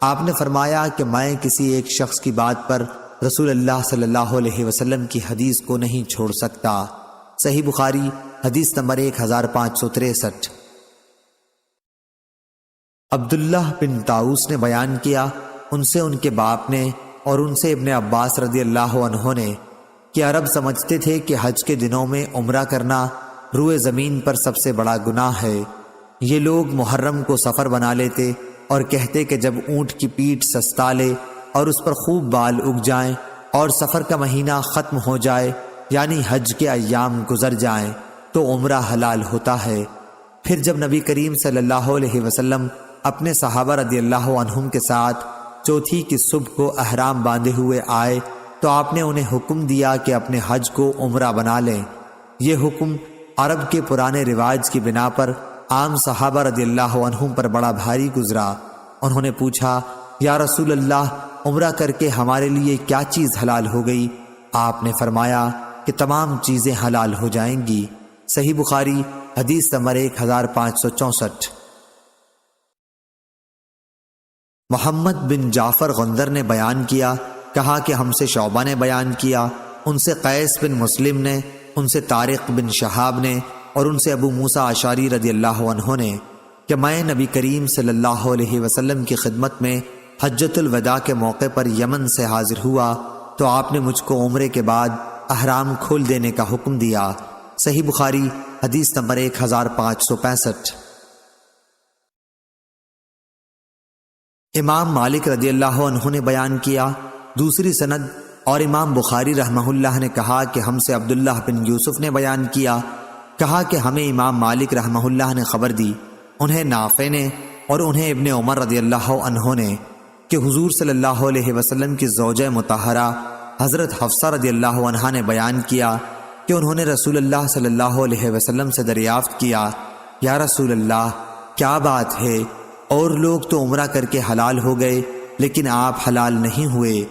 آپ نے فرمایا کہ میں کسی ایک شخص کی بات پر رسول اللہ صلی اللہ علیہ وسلم کی حدیث کو نہیں چھوڑ سکتا۔ صحیح بخاری حدیث نمبر 1563۔ عبداللہ بن طاؤس نے بیان کیا، ان سے ان کے باپ نے اور ان سے ابن عباس رضی اللہ عنہ نے، کہ عرب سمجھتے تھے کہ حج کے دنوں میں عمرہ کرنا روئے زمین پر سب سے بڑا گناہ ہے۔ یہ لوگ محرم کو سفر بنا لیتے اور کہتے کہ جب اونٹ کی پیٹھ سستا لے اور اس پر خوب بال اگ جائیں اور سفر کا مہینہ ختم ہو جائے، یعنی حج کے ایام گزر جائیں، تو عمرہ حلال ہوتا ہے۔ پھر جب نبی کریم صلی اللہ علیہ وسلم اپنے صحابہ رضی اللہ عنہم کے ساتھ چوتھی کی صبح کو احرام باندھے ہوئے آئے تو آپ نے انہیں حکم دیا کہ اپنے حج کو عمرہ بنا لیں۔ یہ حکم عرب کے پرانے رواج کی بنا پر عام صحابہ رضی اللہ عنہم پر بڑا بھاری گزرا۔ انہوں نے پوچھا، یا رسول اللہ، عمرہ کر کے ہمارے لیے کیا چیز حلال ہو گئی؟ آپ نے فرمایا کہ تمام چیزیں حلال ہو جائیں گی۔ صحیح بخاری حدیث نمبر 1564۔ محمد بن جعفر غندر نے بیان کیا، کہا کہ ہم سے شعبہ نے بیان کیا، ان سے قیس بن مسلم نے، ان سے طارق بن شہاب نے، اور ان سے ابو موسیٰ اشعری رضی اللہ عنہ نے، کہ میں نبی کریم صلی اللہ علیہ وسلم کی خدمت میں حجۃ الوداع کے موقع پر یمن سے حاضر ہوا تو آپ نے مجھ کو عمرے کے بعد احرام کھول دینے کا حکم دیا۔ صحیح بخاری حدیث نمبر 1565۔ امام مالک رضی اللہ عنہ نے بیان کیا، دوسری سند، اور امام بخاری رحمہ اللہ نے کہا کہ ہم سے عبداللہ بن یوسف نے بیان کیا، کہا کہ ہمیں امام مالک رحمہ اللہ نے خبر دی، انہیں نافع نے اور انہیں ابن عمر رضی اللہ عنہ نے، کہ حضور صلی اللہ علیہ وسلم کی زوجہ مطہرہ حضرت حفصہ رضی اللہ عنہا نے بیان کیا کہ انہوں نے رسول اللہ صلی اللہ علیہ وسلم سے دریافت کیا، یا رسول اللہ، کیا بات ہے؟ اور لوگ تو عمرہ کر کے حلال ہو گئے لیکن آپ حلال نہیں ہوئے۔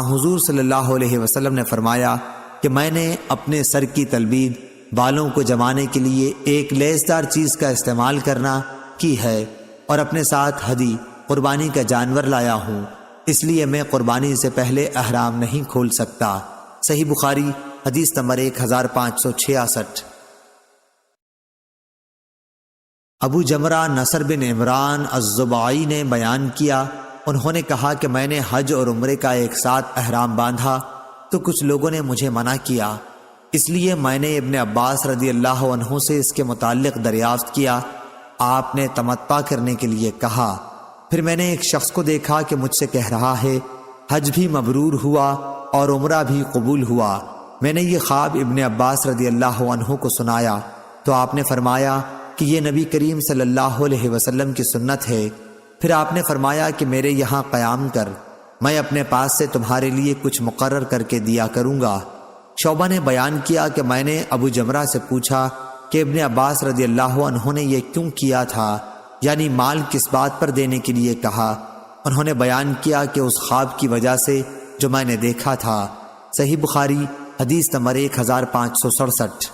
حضور صلی اللہ علیہ وسلم نے فرمایا کہ میں نے اپنے سر کی تلبید، بالوں کو جمانے کے لیے ایک لیسدار چیز کا استعمال کرنا کی ہے، اور اپنے ساتھ ہدی قربانی کا جانور لایا ہوں، اس لیے میں قربانی سے پہلے احرام نہیں کھول سکتا۔ صحیح بخاری حدیث نمبر 1566۔ ابو جمرہ نصر بن عمران الزبعی نے بیان کیا، انہوں نے کہا کہ میں نے حج اور عمرے کا ایک ساتھ احرام باندھا تو کچھ لوگوں نے مجھے منع کیا، اس لیے میں نے ابن عباس رضی اللہ عنہ سے اس کے متعلق دریافت کیا۔ آپ نے تمتع کرنے کے لیے کہا۔ پھر میں نے ایک شخص کو دیکھا کہ مجھ سے کہہ رہا ہے حج بھی مبرور ہوا اور عمرہ بھی قبول ہوا۔ میں نے یہ خواب ابن عباس رضی اللہ عنہ کو سنایا تو آپ نے فرمایا کہ یہ نبی کریم صلی اللہ علیہ وسلم کی سنت ہے۔ پھر آپ نے فرمایا کہ میرے یہاں قیام کر، میں اپنے پاس سے تمہارے لیے کچھ مقرر کر کے دیا کروں گا۔ شعبہ نے بیان کیا کہ میں نے ابو جمرہ سے پوچھا کہ ابن عباس رضی اللہ عنہ نے یہ کیوں کیا تھا، یعنی مال کس بات پر دینے کے لیے کہا؟ انہوں نے بیان کیا کہ اس خواب کی وجہ سے جو میں نے دیکھا تھا۔ صحیح بخاری حدیث نمبر 1567۔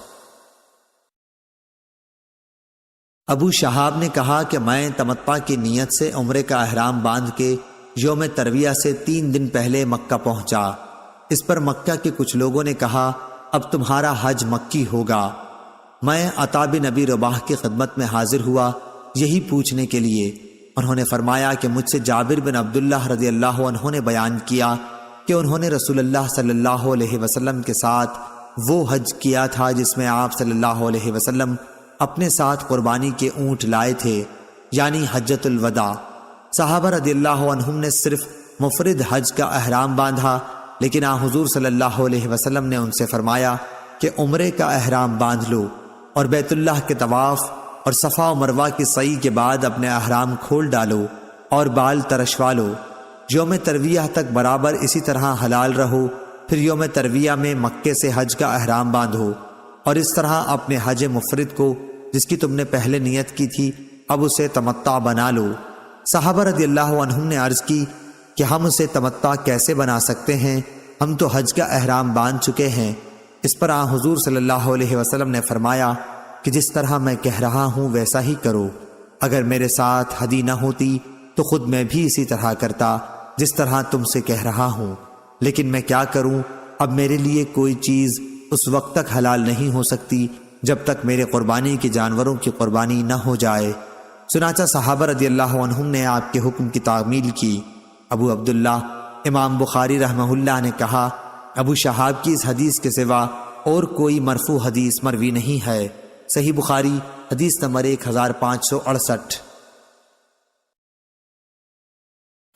ابو شہاب نے کہا کہ میں تمتع کی نیت سے عمرے کا احرام باندھ کے یوم ترویہ سے 3 دن پہلے مکہ پہنچا۔ اس پر مکہ کے کچھ لوگوں نے کہا اب تمہارا حج مکی ہوگا۔ میں عطا بن ابی رباح کی خدمت میں حاضر ہوا یہی پوچھنے کے لیے۔ انہوں نے فرمایا کہ مجھ سے جابر بن عبداللہ رضی اللہ عنہ نے بیان کیا کہ انہوں نے رسول اللہ صلی اللہ علیہ وسلم کے ساتھ وہ حج کیا تھا جس میں آپ صلی اللہ علیہ وسلم اپنے ساتھ قربانی کے اونٹ لائے تھے، یعنی حجۃ الوداع۔ صحابہ رضی اللہ عنہم نے صرف مفرد حج کا احرام باندھا، لیکن حضور صلی اللہ علیہ وسلم نے ان سے فرمایا کہ عمرے کا احرام باندھ لو اور بیت اللہ کے طواف اور صفا و مروہ کی سعی کے بعد اپنے احرام کھول ڈالو اور بال ترشوا لو۔ یوم ترویہ تک برابر اسی طرح حلال رہو، پھر یوم ترویہ میں مکے سے حج کا احرام باندھو، اور اس طرح اپنے حج مفرد کو جس کی تم نے پہلے نیت کی تھی اب اسے تمتع بنا لو۔ صحابہ رضی اللہ عنہم نے عرض کی کہ ہم اسے تمتع کیسے بنا سکتے ہیں، ہم تو حج کا احرام باندھ چکے ہیں۔ اس پر حضور صلی اللہ علیہ وسلم نے فرمایا کہ جس طرح میں کہہ رہا ہوں ویسا ہی کرو۔ اگر میرے ساتھ ہدی نہ ہوتی تو خود میں بھی اسی طرح کرتا جس طرح تم سے کہہ رہا ہوں، لیکن میں کیا کروں، اب میرے لیے کوئی چیز اس وقت تک حلال نہیں ہو سکتی جب تک میرے قربانی کے جانوروں کی قربانی نہ ہو جائے۔ چنانچہ صحابہ رضی اللہ عنہم نے آپ کے حکم کی تعمیل کی۔ ابو عبداللہ امام بخاری رحمہ اللہ نے کہا ابو شہاب کی اس حدیث کے سوا اور کوئی مرفوع حدیث مروی نہیں ہے۔ صحیح بخاری حدیث نمبر 1568۔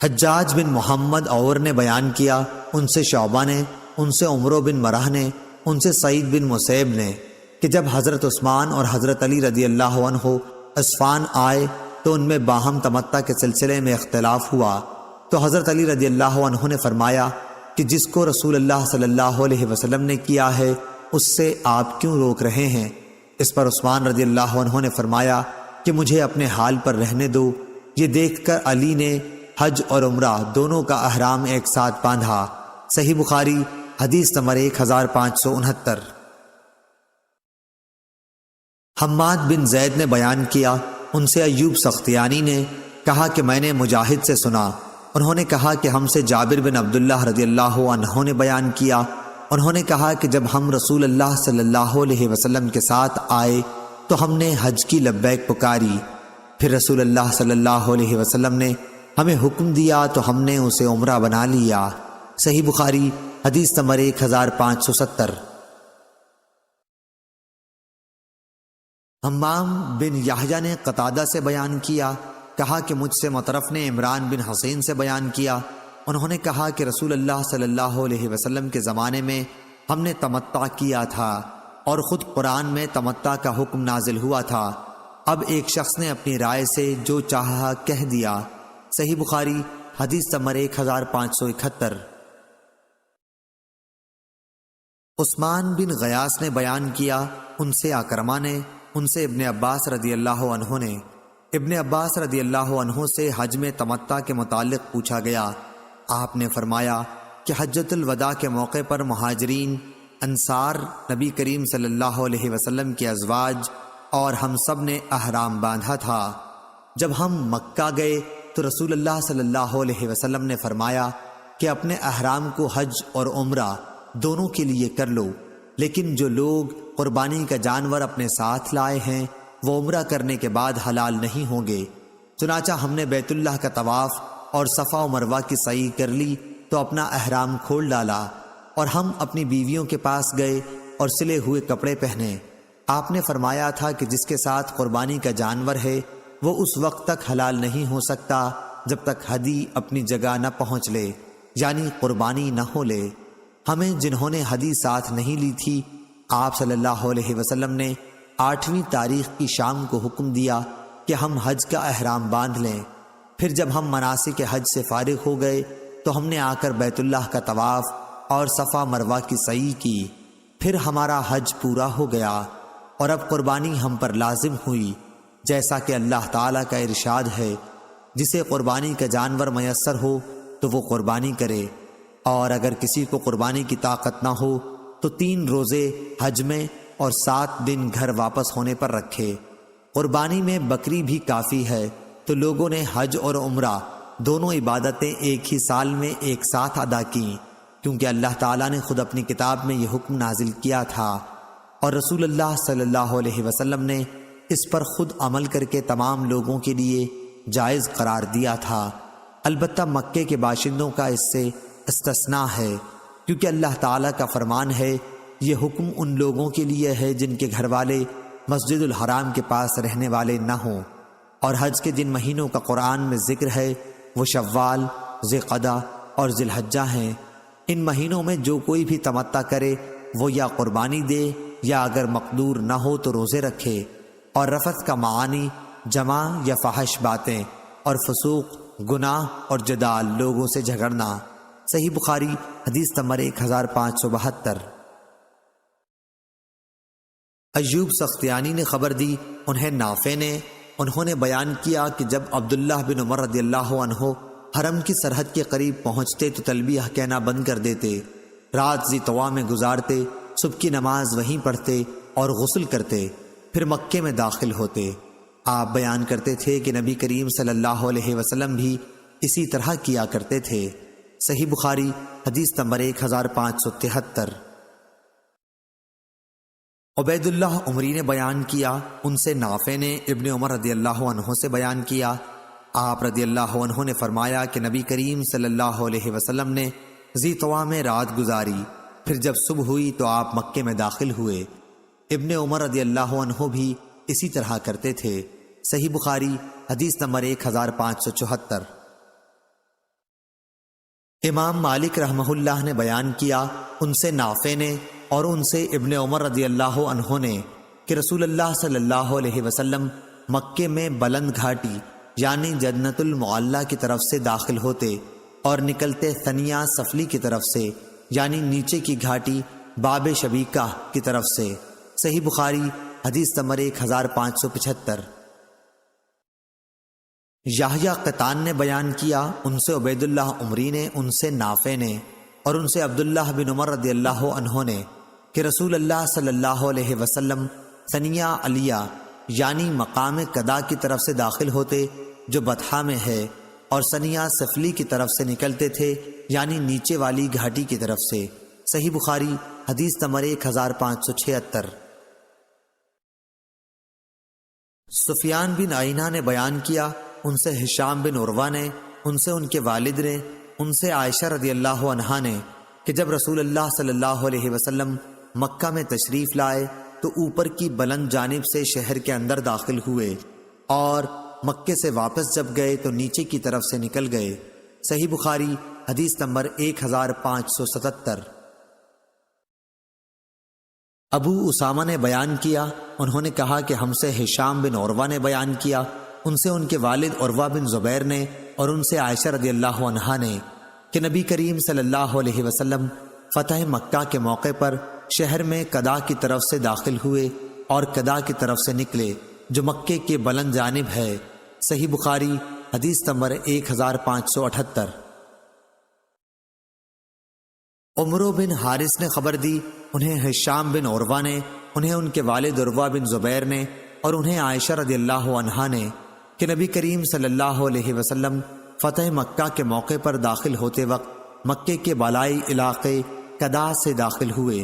حجاج بن محمد اور نے بیان کیا، ان سے شعبہ نے، ان سے عمرو بن مرہ نے، ان سے سعید بن مسیب نے کہ جب حضرت عثمان اور حضرت علی رضی اللہ عنہ عصفان آئے تو ان میں باہم تمتع کے سلسلے میں اختلاف ہوا، تو حضرت علی رضی اللہ عنہ نے فرمایا کہ جس کو رسول اللہ صلی اللہ علیہ وسلم نے کیا ہے اس سے آپ کیوں روک رہے ہیں؟ اس پر عثمان رضی اللہ عنہ نے فرمایا کہ مجھے اپنے حال پر رہنے دو۔ یہ دیکھ کر علی نے حج اور عمرہ دونوں کا احرام ایک ساتھ باندھا۔ صحیح بخاری حدیث نمبر 1569۔ حماد بن زید نے بیان کیا، ان سے ایوب سختیانی نے کہا کہ میں نے مجاہد سے سنا، انہوں نے کہا کہ ہم سے جابر بن عبداللہ رضی اللہ عنہ نے بیان کیا، انہوں نے کہا کہ جب ہم رسول اللہ صلی اللہ علیہ وسلم کے ساتھ آئے تو ہم نے حج کی لبیک پکاری، پھر رسول اللہ صلی اللہ علیہ وسلم نے ہمیں حکم دیا تو ہم نے اسے عمرہ بنا لیا۔ صحیح بخاری حدیث نمبر 1570۔ حمام بن یحییٰ نے قتادہ سے بیان کیا، کہا کہ مجھ سے مطرف نے عمران بن حسین سے بیان کیا، انہوں نے کہا کہ رسول اللہ صلی اللہ علیہ وسلم کے زمانے میں ہم نے تمتع کیا تھا اور خود قرآن میں تمتع کا حکم نازل ہوا تھا، اب ایک شخص نے اپنی رائے سے جو چاہا کہہ دیا۔ صحیح بخاری حدیث نمبر 1571۔ عثمان بن غیاث نے بیان کیا، ان سے اکرمہ نے، ان سے ابن عباس رضی اللہ عنہ نے۔ ابن عباس رضی اللہ عنہ سے حج میں تمتع کے متعلق پوچھا گیا، آپ نے فرمایا کہ حجۃ الوداع کے موقع پر مہاجرین، انصار، نبی کریم صلی اللہ علیہ وسلم کے ازواج اور ہم سب نے احرام باندھا تھا۔ جب ہم مکہ گئے تو رسول اللہ صلی اللہ علیہ وسلم نے فرمایا کہ اپنے احرام کو حج اور عمرہ دونوں کے لیے کر لو، لیکن جو لوگ قربانی کا جانور اپنے ساتھ لائے ہیں وہ عمرہ کرنے کے بعد حلال نہیں ہوں گے۔ چنانچہ ہم نے بیت اللہ کا طواف اور صفا و مروہ کی سعی کر لی تو اپنا احرام کھول ڈالا، اور ہم اپنی بیویوں کے پاس گئے اور سلے ہوئے کپڑے پہنے۔ آپ نے فرمایا تھا کہ جس کے ساتھ قربانی کا جانور ہے وہ اس وقت تک حلال نہیں ہو سکتا جب تک ہدی اپنی جگہ نہ پہنچ لے۔ یعنی قربانی نہ ہو لے۔ ہمیں جنہوں نے ہدی ساتھ نہیں لی تھی، آپ صلی اللہ علیہ وسلم نے 8ویں تاریخ کی شام کو حکم دیا کہ ہم حج کا احرام باندھ لیں۔ پھر جب ہم مناسک حج سے فارغ ہو گئے تو ہم نے آ کر بیت اللہ کا طواف اور صفا مروہ کی سعی کی۔ پھر ہمارا حج پورا ہو گیا اور اب قربانی ہم پر لازم ہوئی، جیسا کہ اللہ تعالیٰ کا ارشاد ہے، جسے قربانی کا جانور میسر ہو تو وہ قربانی کرے، اور اگر کسی کو قربانی کی طاقت نہ ہو تو 3 روزے حج میں اور 7 دن گھر واپس ہونے پر رکھے۔ قربانی میں بکری بھی کافی ہے، تو لوگوں نے حج اور عمرہ دونوں عبادتیں ایک ہی سال میں ایک ساتھ ادا کیں، کیونکہ اللہ تعالیٰ نے خود اپنی کتاب میں یہ حکم نازل کیا تھا، اور رسول اللہ صلی اللہ علیہ وسلم نے اس پر خود عمل کر کے تمام لوگوں کے لیے جائز قرار دیا تھا۔ البتہ مکے کے باشندوں کا اس سے استثناء ہے، کیونکہ اللہ تعالیٰ کا فرمان ہے، یہ حکم ان لوگوں کے لیے ہے جن کے گھر والے مسجد الحرام کے پاس رہنے والے نہ ہوں۔ اور حج کے جن مہینوں کا قرآن میں ذکر ہے وہ شوال، ذوالقعدہ اور ذی الحجہ ہیں۔ ان مہینوں میں جو کوئی بھی تمتع کرے وہ یا قربانی دے یا اگر مقدور نہ ہو تو روزے رکھے۔ اور رفث کا معانی جمع یا فحش باتیں اور فسوق، گناہ اور جدال، لوگوں سے جھگڑنا۔ صحیح بخاری حدیث نمبر 1572۔ ایوب سختیانی نے خبر دی، انہیں نافع نے، انہوں نے بیان کیا کہ جب عبداللہ بن عمر رضی اللہ عنہ حرم کی سرحد کے قریب پہنچتے تو تلبیہ کہنا بند کر دیتے، رات ذی طوا میں گزارتے، صبح کی نماز وہیں پڑھتے اور غسل کرتے، پھر مکے میں داخل ہوتے۔ آپ بیان کرتے تھے کہ نبی کریم صلی اللہ علیہ وسلم بھی اسی طرح کیا کرتے تھے۔ صحیح بخاری حدیث نمبر 1573۔ عبید اللہ عمری نے بیان کیا، ان سے نافع نے ابن عمر رضی اللہ عنہ سے بیان کیا، آپ رضی اللہ عنہ نے فرمایا کہ نبی کریم صلی اللہ علیہ وسلم نے ذی طوا میں رات گزاری، پھر جب صبح ہوئی تو آپ مکے میں داخل ہوئے۔ ابن عمر رضی اللہ عنہ بھی اسی طرح کرتے تھے۔ صحیح بخاری حدیث نمبر 1574۔ امام مالک رحمہ اللہ نے بیان کیا، ان سے نافع نے اور ان سے ابن عمر رضی اللہ عنہ نے کہ رسول اللہ صلی اللہ علیہ وسلم مکے میں بلند گھاٹی یعنی جنت المعلی کی طرف سے داخل ہوتے اور نکلتے ثنیہ سفلی کی طرف سے یعنی نیچے کی گھاٹی باب شبیکہ کی طرف سے۔ صحیح بخاری حدیث نمبر 1575۔ یحییٰ قطان نے بیان کیا، ان سے عبید اللہ عمری نے، ان سے نافع نے اور ان سے عبداللہ بن عمر رضی اللہ عنہ نے کہ رسول اللہ صلی اللہ علیہ وسلم ثنیہ علیہ یعنی مقام قدا کی طرف سے داخل ہوتے جو بطحا میں ہے، اور ثنیہ سفلی کی طرف سے نکلتے تھے یعنی نیچے والی گھاٹی کی طرف سے۔ صحیح بخاری حدیث نمبر 1576۔ سفیان بن عینہ نے بیان کیا، ان سے ہشام بن عروہ نے، ان سے ان کے والد نے، ان سے عائشہ رضی اللہ عنہا نے کہ جب رسول اللہ صلی اللہ علیہ وسلم مکہ میں تشریف لائے تو اوپر کی بلند جانب سے شہر کے اندر داخل ہوئے اور مکے سے واپس جب گئے تو نیچے کی طرف سے نکل گئے۔ صحیح بخاری حدیث نمبر 1577۔ ابو اسامہ نے بیان کیا، انہوں نے کہا کہ ہم سے ہشام بن عروہ نے بیان کیا، ان سے ان کے والد عروہ بن زبیر نے اور ان سے عائشہ رضی اللہ عنہا نے کہ نبی کریم صلی اللہ علیہ وسلم فتح مکہ کے موقع پر شہر میں قدا کی طرف سے داخل ہوئے اور قدا کی طرف سے نکلے جو مکے کے بلند جانب ہے۔ صحیح بخاری حدیث نمبر 1578۔ عمرو بن حارث نے خبر دی، انہیں ہشام بن عروہ نے، انہیں ان کے والد عروہ بن زبیر نے اور انہیں عائشہ رضی اللہ عنہا نے کہ نبی کریم صلی اللہ علیہ وسلم فتح مکہ کے موقع پر داخل ہوتے وقت مکے کے بالائی علاقے قدا سے داخل ہوئے۔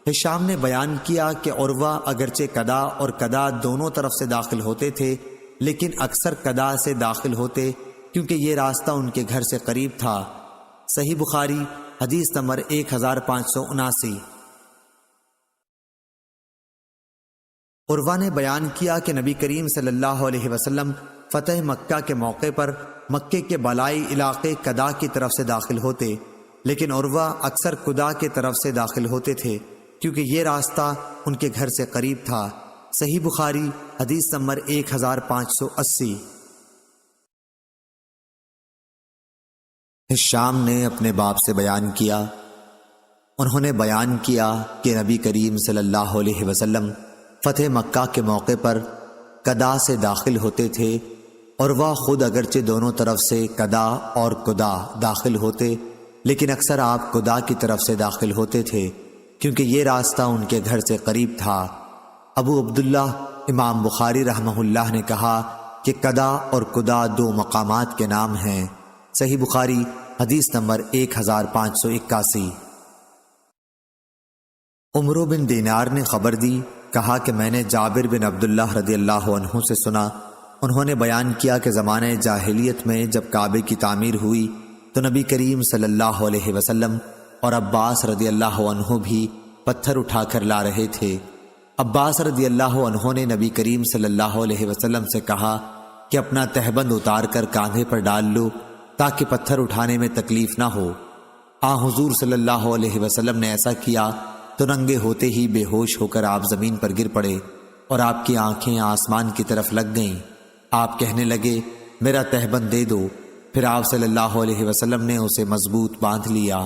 ہشام نے بیان کیا کہ عروہ اگرچہ قدا اور قدا دونوں طرف سے داخل ہوتے تھے لیکن اکثر قدا سے داخل ہوتے کیونکہ یہ راستہ ان کے گھر سے قریب تھا۔ صحیح بخاری حدیث نمبر 1579۔ عروہ نے بیان کیا کہ نبی کریم صلی اللہ علیہ وسلم فتح مکہ کے موقع پر مکے کے بالائی علاقے قدا کی طرف سے داخل ہوتے لیکن عروہ اکثر قدا کے طرف سے داخل ہوتے تھے کیونکہ یہ راستہ ان کے گھر سے قریب تھا۔ صحیح بخاری حدیث نمبر 1580۔ ہشام نے اپنے باپ سے بیان کیا، انہوں نے بیان کیا کہ نبی کریم صلی اللہ علیہ وسلم فتح مکہ کے موقع پر قدا سے داخل ہوتے تھے، اور وہ خود اگرچہ دونوں طرف سے قدا اور قدا داخل ہوتے، لیکن اکثر آپ قدا کی طرف سے داخل ہوتے تھے کیونکہ یہ راستہ ان کے گھر سے قریب تھا۔ ابو عبداللہ امام بخاری رحمہ اللہ نے کہا کہ قدا اور قدا دو مقامات کے نام ہیں۔ صحیح بخاری حدیث نمبر 1581۔ عمرو بن دینار نے خبر دی، کہا کہ میں نے جابر بن عبداللہ رضی اللہ عنہ سے سنا، انہوں نے بیان کیا کہ زمانہ جاہلیت میں جب کعبے کی تعمیر ہوئی تو نبی کریم صلی اللہ علیہ وسلم اور عباس رضی اللہ عنہ بھی پتھر اٹھا کر لا رہے تھے۔ عباس رضی اللہ عنہ نے نبی کریم صلی اللہ علیہ وسلم سے کہا کہ اپنا تہبند اتار کر کاندھے پر ڈال لو تاکہ پتھر اٹھانے میں تکلیف نہ ہو۔ حضور صلی اللہ علیہ وسلم نے ایسا کیا تو ننگے ہوتے ہی بے ہوش ہو کر آپ زمین پر گر پڑے اور آپ کی آنکھیں آسمان کی طرف لگ گئیں۔ آپ کہنے لگے میرا تہبند دے دو، پھر آپ صلی اللہ علیہ وسلم نے اسے مضبوط باندھ لیا۔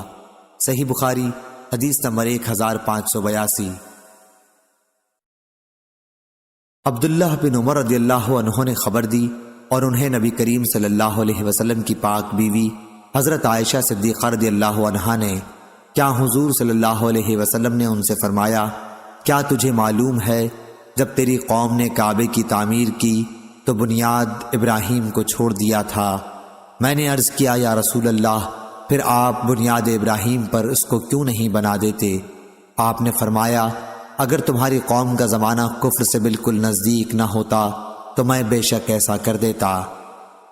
صحیح بخاری حدیث نمبر 1582۔ عبداللہ بن عمر رضی اللہ عنہ نے خبر دی اور انہیں نبی کریم صلی اللہ علیہ وسلم کی پاک بیوی حضرت عائشہ صدیقہ رضی اللہ عنہا نے کیا حضور صلی اللہ علیہ وسلم نے ان سے فرمایا، کیا تجھے معلوم ہے جب تیری قوم نے کعبے کی تعمیر کی تو بنیاد ابراہیم کو چھوڑ دیا تھا؟ میں نے عرض کیا یا رسول اللہ، پھر آپ بنیاد ابراہیم پر اس کو کیوں نہیں بنا دیتے؟ آپ نے فرمایا اگر تمہاری قوم کا زمانہ کفر سے بالکل نزدیک نہ ہوتا تو میں بے شک ایسا کر دیتا۔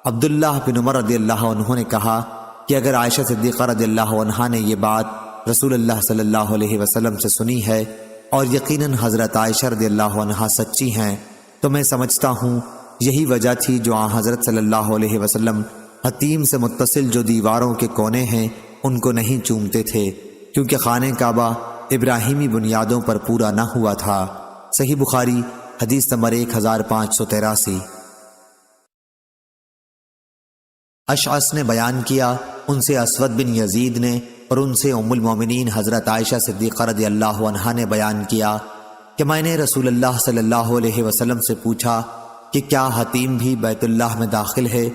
عبداللہ بن عمر رضی اللہ عنہ نے کہا کہ اگر عائشہ صدیقہ رضی اللہ عنہا نے یہ بات رسول اللہ صلی اللہ علیہ وسلم سے سنی ہے اور یقیناً حضرت عائشہ رضی اللہ عنہا سچی ہیں تو میں سمجھتا ہوں یہی وجہ تھی جو حضرت صلی اللہ علیہ وسلم حتیم سے متصل جو دیواروں کے کونے ہیں ان کو نہیں چومتے تھے، کیونکہ خانہ کعبہ ابراہیمی بنیادوں پر پورا نہ ہوا تھا۔ صحیح بخاری حدیث نمبر 1583۔ اشعث نے بیان کیا، ان سے اسود بن یزید نے اور ان سے ام المومنین حضرت عائشہ صدیقہ رضی اللہ عنہا نے بیان کیا کہ میں نے رسول اللہ صلی اللہ علیہ وسلم سے پوچھا کہ کیا حتیم بھی بیت اللہ میں داخل ہے؟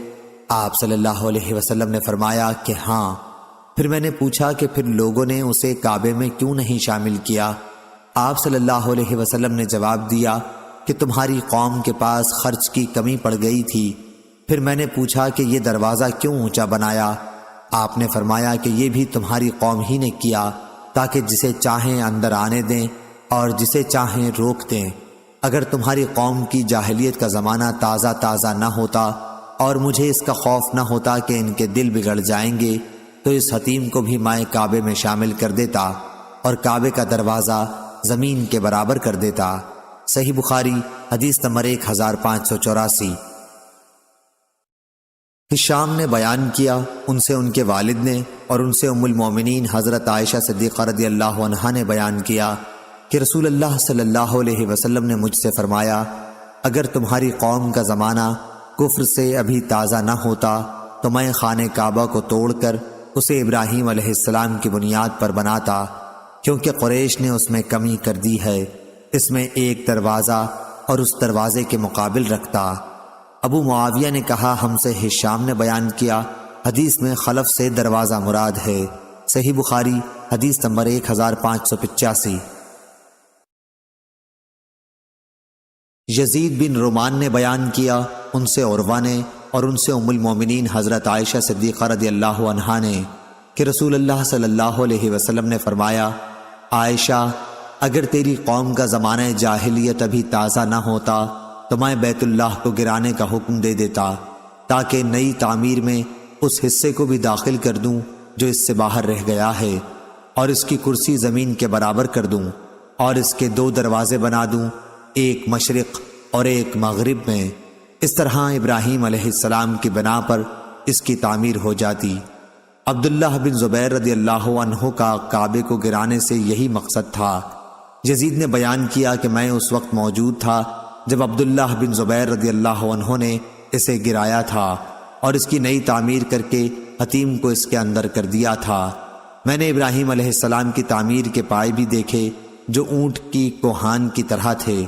آپ صلی اللہ علیہ وسلم نے فرمایا کہ ہاں۔ پھر میں نے پوچھا کہ پھر لوگوں نے اسے کعبے میں کیوں نہیں شامل کیا؟ آپ صلی اللہ علیہ وسلم نے جواب دیا کہ تمہاری قوم کے پاس خرچ کی کمی پڑ گئی تھی۔ پھر میں نے پوچھا کہ یہ دروازہ کیوں اونچا بنایا؟ آپ نے فرمایا کہ یہ بھی تمہاری قوم ہی نے کیا تاکہ جسے چاہیں اندر آنے دیں اور جسے چاہیں روک دیں۔ اگر تمہاری قوم کی جاہلیت کا زمانہ تازہ نہ ہوتا اور مجھے اس کا خوف نہ ہوتا کہ ان کے دل بگڑ جائیں گے تو اس حتیم کو بھی میں کعبے میں شامل کر دیتا اور کعبے کا دروازہ زمین کے برابر کر دیتا۔ صحیح بخاری حدیث نمبر 1584۔ ہشام نے بیان کیا، ان سے ان کے والد نے اور ان سے ام المومنین حضرت عائشہ صدیقہ رضی اللہ عنہا نے بیان کیا کہ رسول اللہ صلی اللہ علیہ وسلم نے مجھ سے فرمایا اگر تمہاری قوم کا زمانہ کفر سے ابھی تازہ نہ ہوتا تو میں خانہ کعبہ کو توڑ کر اسے ابراہیم علیہ السلام کی بنیاد پر بناتا، کیونکہ قریش نے اس میں کمی کر دی ہے، اس میں ایک دروازہ اور اس دروازے کے مقابل رکھتا۔ ابو معاویہ نے کہا ہم سے ہشام نے بیان کیا، حدیث میں خلف سے دروازہ مراد ہے۔ صحیح بخاری حدیث نمبر 1585۔ یزید بن رومان نے بیان کیا، ان سے عروہ نے اور ان سے ام المومنین حضرت عائشہ صدیقہ رضی اللہ عنہا نے کہ رسول اللہ صلی اللہ علیہ وسلم نے فرمایا عائشہ اگر تیری قوم کا زمانہ جاہلیت ابھی تازہ نہ ہوتا تو میں بیت اللہ کو گرانے کا حکم دے دیتا تاکہ نئی تعمیر میں اس حصے کو بھی داخل کر دوں جو اس سے باہر رہ گیا ہے، اور اس کی کرسی زمین کے برابر کر دوں اور اس کے 2 دروازے بنا دوں، ایک مشرق اور ایک مغرب میں۔ اس طرح ابراہیم علیہ السلام کی بنا پر اس کی تعمیر ہو جاتی۔ عبداللہ بن زبیر رضی اللہ عنہ کا کعبے کو گرانے سے یہی مقصد تھا۔ یزید نے بیان کیا کہ میں اس وقت موجود تھا جب عبداللہ بن زبیر رضی اللہ عنہ نے اسے گرایا تھا اور اس کی نئی تعمیر کر کے حتیم کو اس کے اندر کر دیا تھا۔ میں نے ابراہیم علیہ السلام کی تعمیر کے پائے بھی دیکھے جو اونٹ کی کوہان کی طرح تھے۔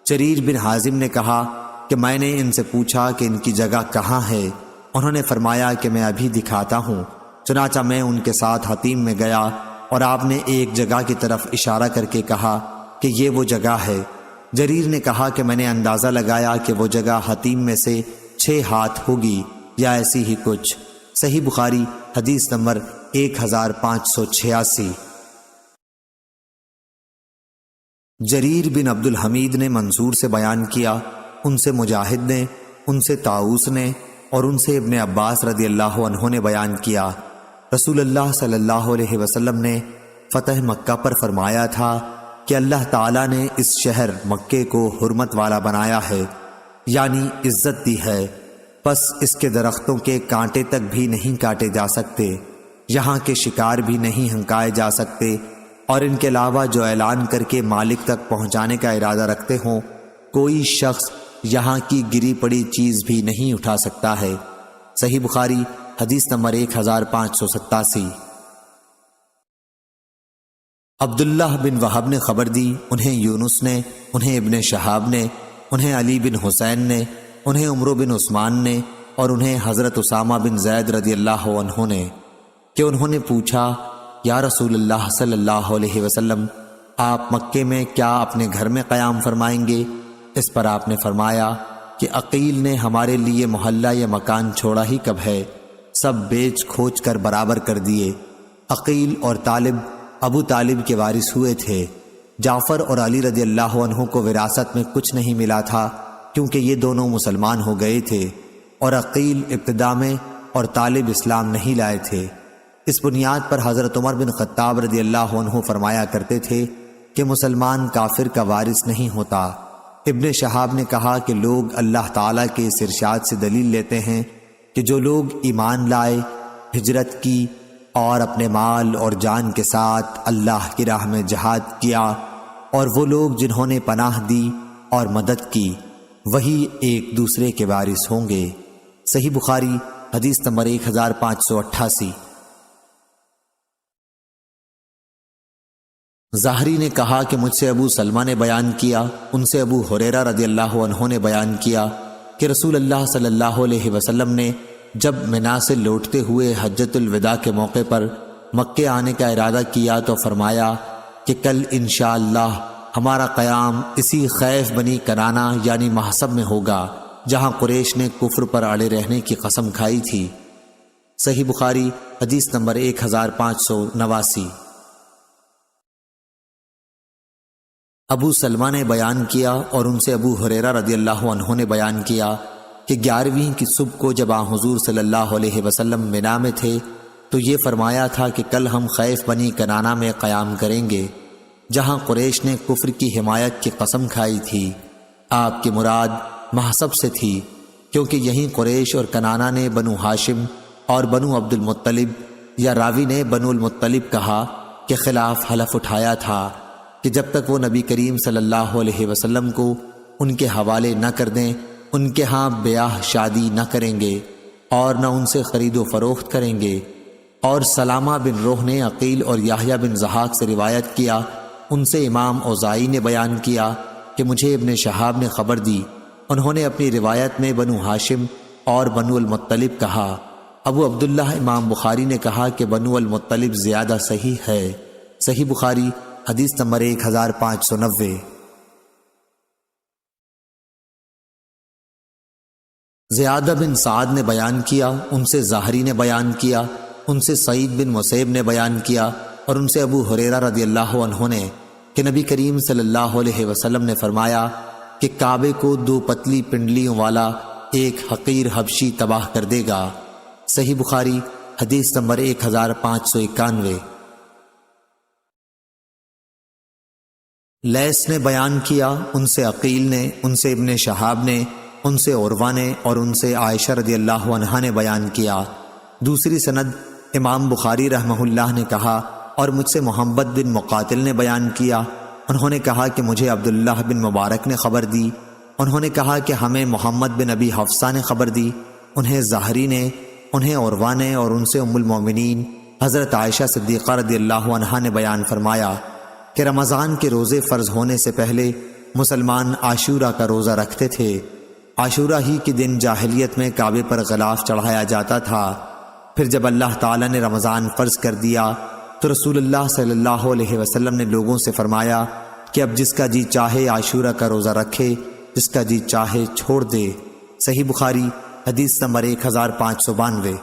جریر بن حازم نے کہا کہ میں نے ان سے پوچھا کہ ان کی جگہ کہاں ہے؟ انہوں نے فرمایا کہ میں ابھی دکھاتا ہوں۔ چنانچہ میں ان کے ساتھ حتیم میں گیا اور آپ نے ایک جگہ کی طرف اشارہ کر کے کہا کہ یہ وہ جگہ ہے۔ جریر نے کہا کہ میں نے اندازہ لگایا کہ وہ جگہ حتیم میں سے 6 ہاتھ ہوگی یا ایسی ہی کچھ۔ صحیح بخاری حدیث نمبر 1586۔ جریر بن عبد الحمید نے منصور سے بیان کیا، ان سے مجاہد نے، ان سے طاؤس نے اور ان سے ابن عباس رضی اللہ عنہ نے بیان کیا، رسول اللہ صلی اللہ علیہ وسلم نے فتح مکہ پر فرمایا تھا کہ اللہ تعالیٰ نے اس شہر مکے کو حرمت والا بنایا ہے، یعنی عزت دی ہے، پس اس کے درختوں کے کانٹے تک بھی نہیں کاٹے جا سکتے، یہاں کے شکار بھی نہیں ہنکائے جا سکتے، اور ان کے علاوہ جو اعلان کر کے مالک تک پہنچانے کا ارادہ رکھتے ہوں کوئی شخص یہاں کی گری پڑی چیز بھی نہیں اٹھا سکتا ہے۔ صحیح بخاری حدیث نمبر 1587۔ عبداللہ بن وہب نے خبر دی، انہیں یونس نے، انہیں ابن شہاب نے، انہیں علی بن حسین نے، انہیں عمرو بن عثمان نے اور انہیں حضرت اسامہ بن زید رضی اللہ عنہ نے کہ انہوں نے پوچھا، یا رسول اللہ صلی اللہ علیہ وسلم، آپ مکے میں کیا اپنے گھر میں قیام فرمائیں گے؟ اس پر آپ نے فرمایا کہ عقیل نے ہمارے لیے محلہ یا مکان چھوڑا ہی کب ہے، سب بیچ کھوچ کر برابر کر دیے۔ عقیل اور طالب ابو طالب کے وارث ہوئے تھے۔ جعفر اور علی رضی اللہ عنہ کو وراثت میں کچھ نہیں ملا تھا کیونکہ یہ دونوں مسلمان ہو گئے تھے، اور عقیل ابتدا میں اور طالب اسلام نہیں لائے تھے۔ اس بنیاد پر حضرت عمر بن خطاب رضی اللہ عنہ فرمایا کرتے تھے کہ مسلمان کافر کا وارث نہیں ہوتا۔ ابن شہاب نے کہا کہ لوگ اللہ تعالیٰ کے اس ارشاد سے دلیل لیتے ہیں کہ جو لوگ ایمان لائے، ہجرت کی اور اپنے مال اور جان کے ساتھ اللہ کی راہ میں جہاد کیا، اور وہ لوگ جنہوں نے پناہ دی اور مدد کی، وہی ایک دوسرے کے وارث ہوں گے۔ صحیح بخاری حدیث نمبر 1588۔ ظاہری نے کہا کہ مجھ سے ابو سلمہ نے بیان کیا، ان سے ابو ہریرہ رضی اللہ عنہ نے بیان کیا کہ رسول اللہ صلی اللہ علیہ وسلم نے جب منا سے لوٹتے ہوئے حجۃ الوداع کے موقع پر مکے آنے کا ارادہ کیا تو فرمایا کہ کل انشاءاللہ ہمارا قیام اسی خیف بنی کنانہ یعنی محصب میں ہوگا جہاں قریش نے کفر پر اڑے رہنے کی قسم کھائی تھی۔ صحیح بخاری حدیث نمبر 1589۔ ابو سلمہ نے بیان کیا اور ان سے ابو ہریرہ رضی اللہ عنہ نے بیان کیا کہ 11ویں کی صبح کو جب حضور صلی اللہ علیہ وسلم منا میں تھے تو یہ فرمایا تھا کہ کل ہم خیف بنی کنانہ میں قیام کریں گے جہاں قریش نے کفر کی حمایت کی قسم کھائی تھی۔ آپ کی مراد محصب سے تھی کیونکہ یہیں قریش اور کنانہ نے بنو ہاشم اور بنو عبد المطلب یا راوی نے بنو المطلب کہا کے خلاف حلف اٹھایا تھا کہ جب تک وہ نبی کریم صلی اللہ علیہ وسلم کو ان کے حوالے نہ کر دیں ان کے ہاں بیاہ شادی نہ کریں گے اور نہ ان سے خرید و فروخت کریں گے۔ اور سلامہ بن روح نے عقیل اور یحییٰ بن ضحاک سے روایت کیا، ان سے امام اوزائی نے بیان کیا کہ مجھے ابن شہاب نے خبر دی، انہوں نے اپنی روایت میں بنو ہاشم اور بنو المطلب کہا۔ ابو عبداللہ امام بخاری نے کہا کہ بنو المطلب زیادہ صحیح ہے۔ صحیح بخاری حدیث نمبر 1590۔ زیادہ بن سعد نے بیان کیا، ان سے ظاہری نے بیان کیا، ان سے سعید بن مسیب نے بیان کیا اور ان سے ابو ہریرہ رضی اللہ عنہ نے کہ نبی کریم صلی اللہ علیہ وسلم نے فرمایا کہ کعبے کو 2 پتلی پنڈلیوں والا ایک حقیر حبشی تباہ کر دے گا۔ صحیح بخاری حدیث نمبر 1591۔ لیث نے بیان کیا، ان سے عقیل نے، ان سے ابن شہاب نے، ان سے عروہ نے اور ان سے عائشہ رضی اللہ عنہا نے بیان کیا۔ دوسری سند امام بخاری رحمہ اللہ نے کہا اور مجھ سے محمد بن مقاتل نے بیان کیا، انہوں نے کہا کہ مجھے عبداللہ بن مبارک نے خبر دی، انہوں نے کہا کہ ہمیں محمد بن ابی حفصہ نے خبر دی، انہیں زہری نے، انہیں عروہ نے، اور ان سے ام المومنین حضرت عائشہ صدیقہ رضی اللہ عنہا نے بیان فرمایا کہ رمضان کے روزے فرض ہونے سے پہلے مسلمان عاشورہ کا روزہ رکھتے تھے۔ عاشورہ ہی کے دن جاہلیت میں کعبے پر غلاف چڑھایا جاتا تھا۔ پھر جب اللہ تعالیٰ نے رمضان فرض کر دیا تو رسول اللہ صلی اللہ علیہ وسلم نے لوگوں سے فرمایا کہ اب جس کا جی چاہے عاشورہ کا روزہ رکھے، جس کا جی چاہے چھوڑ دے۔ صحیح بخاری حدیث نمبر 1592۔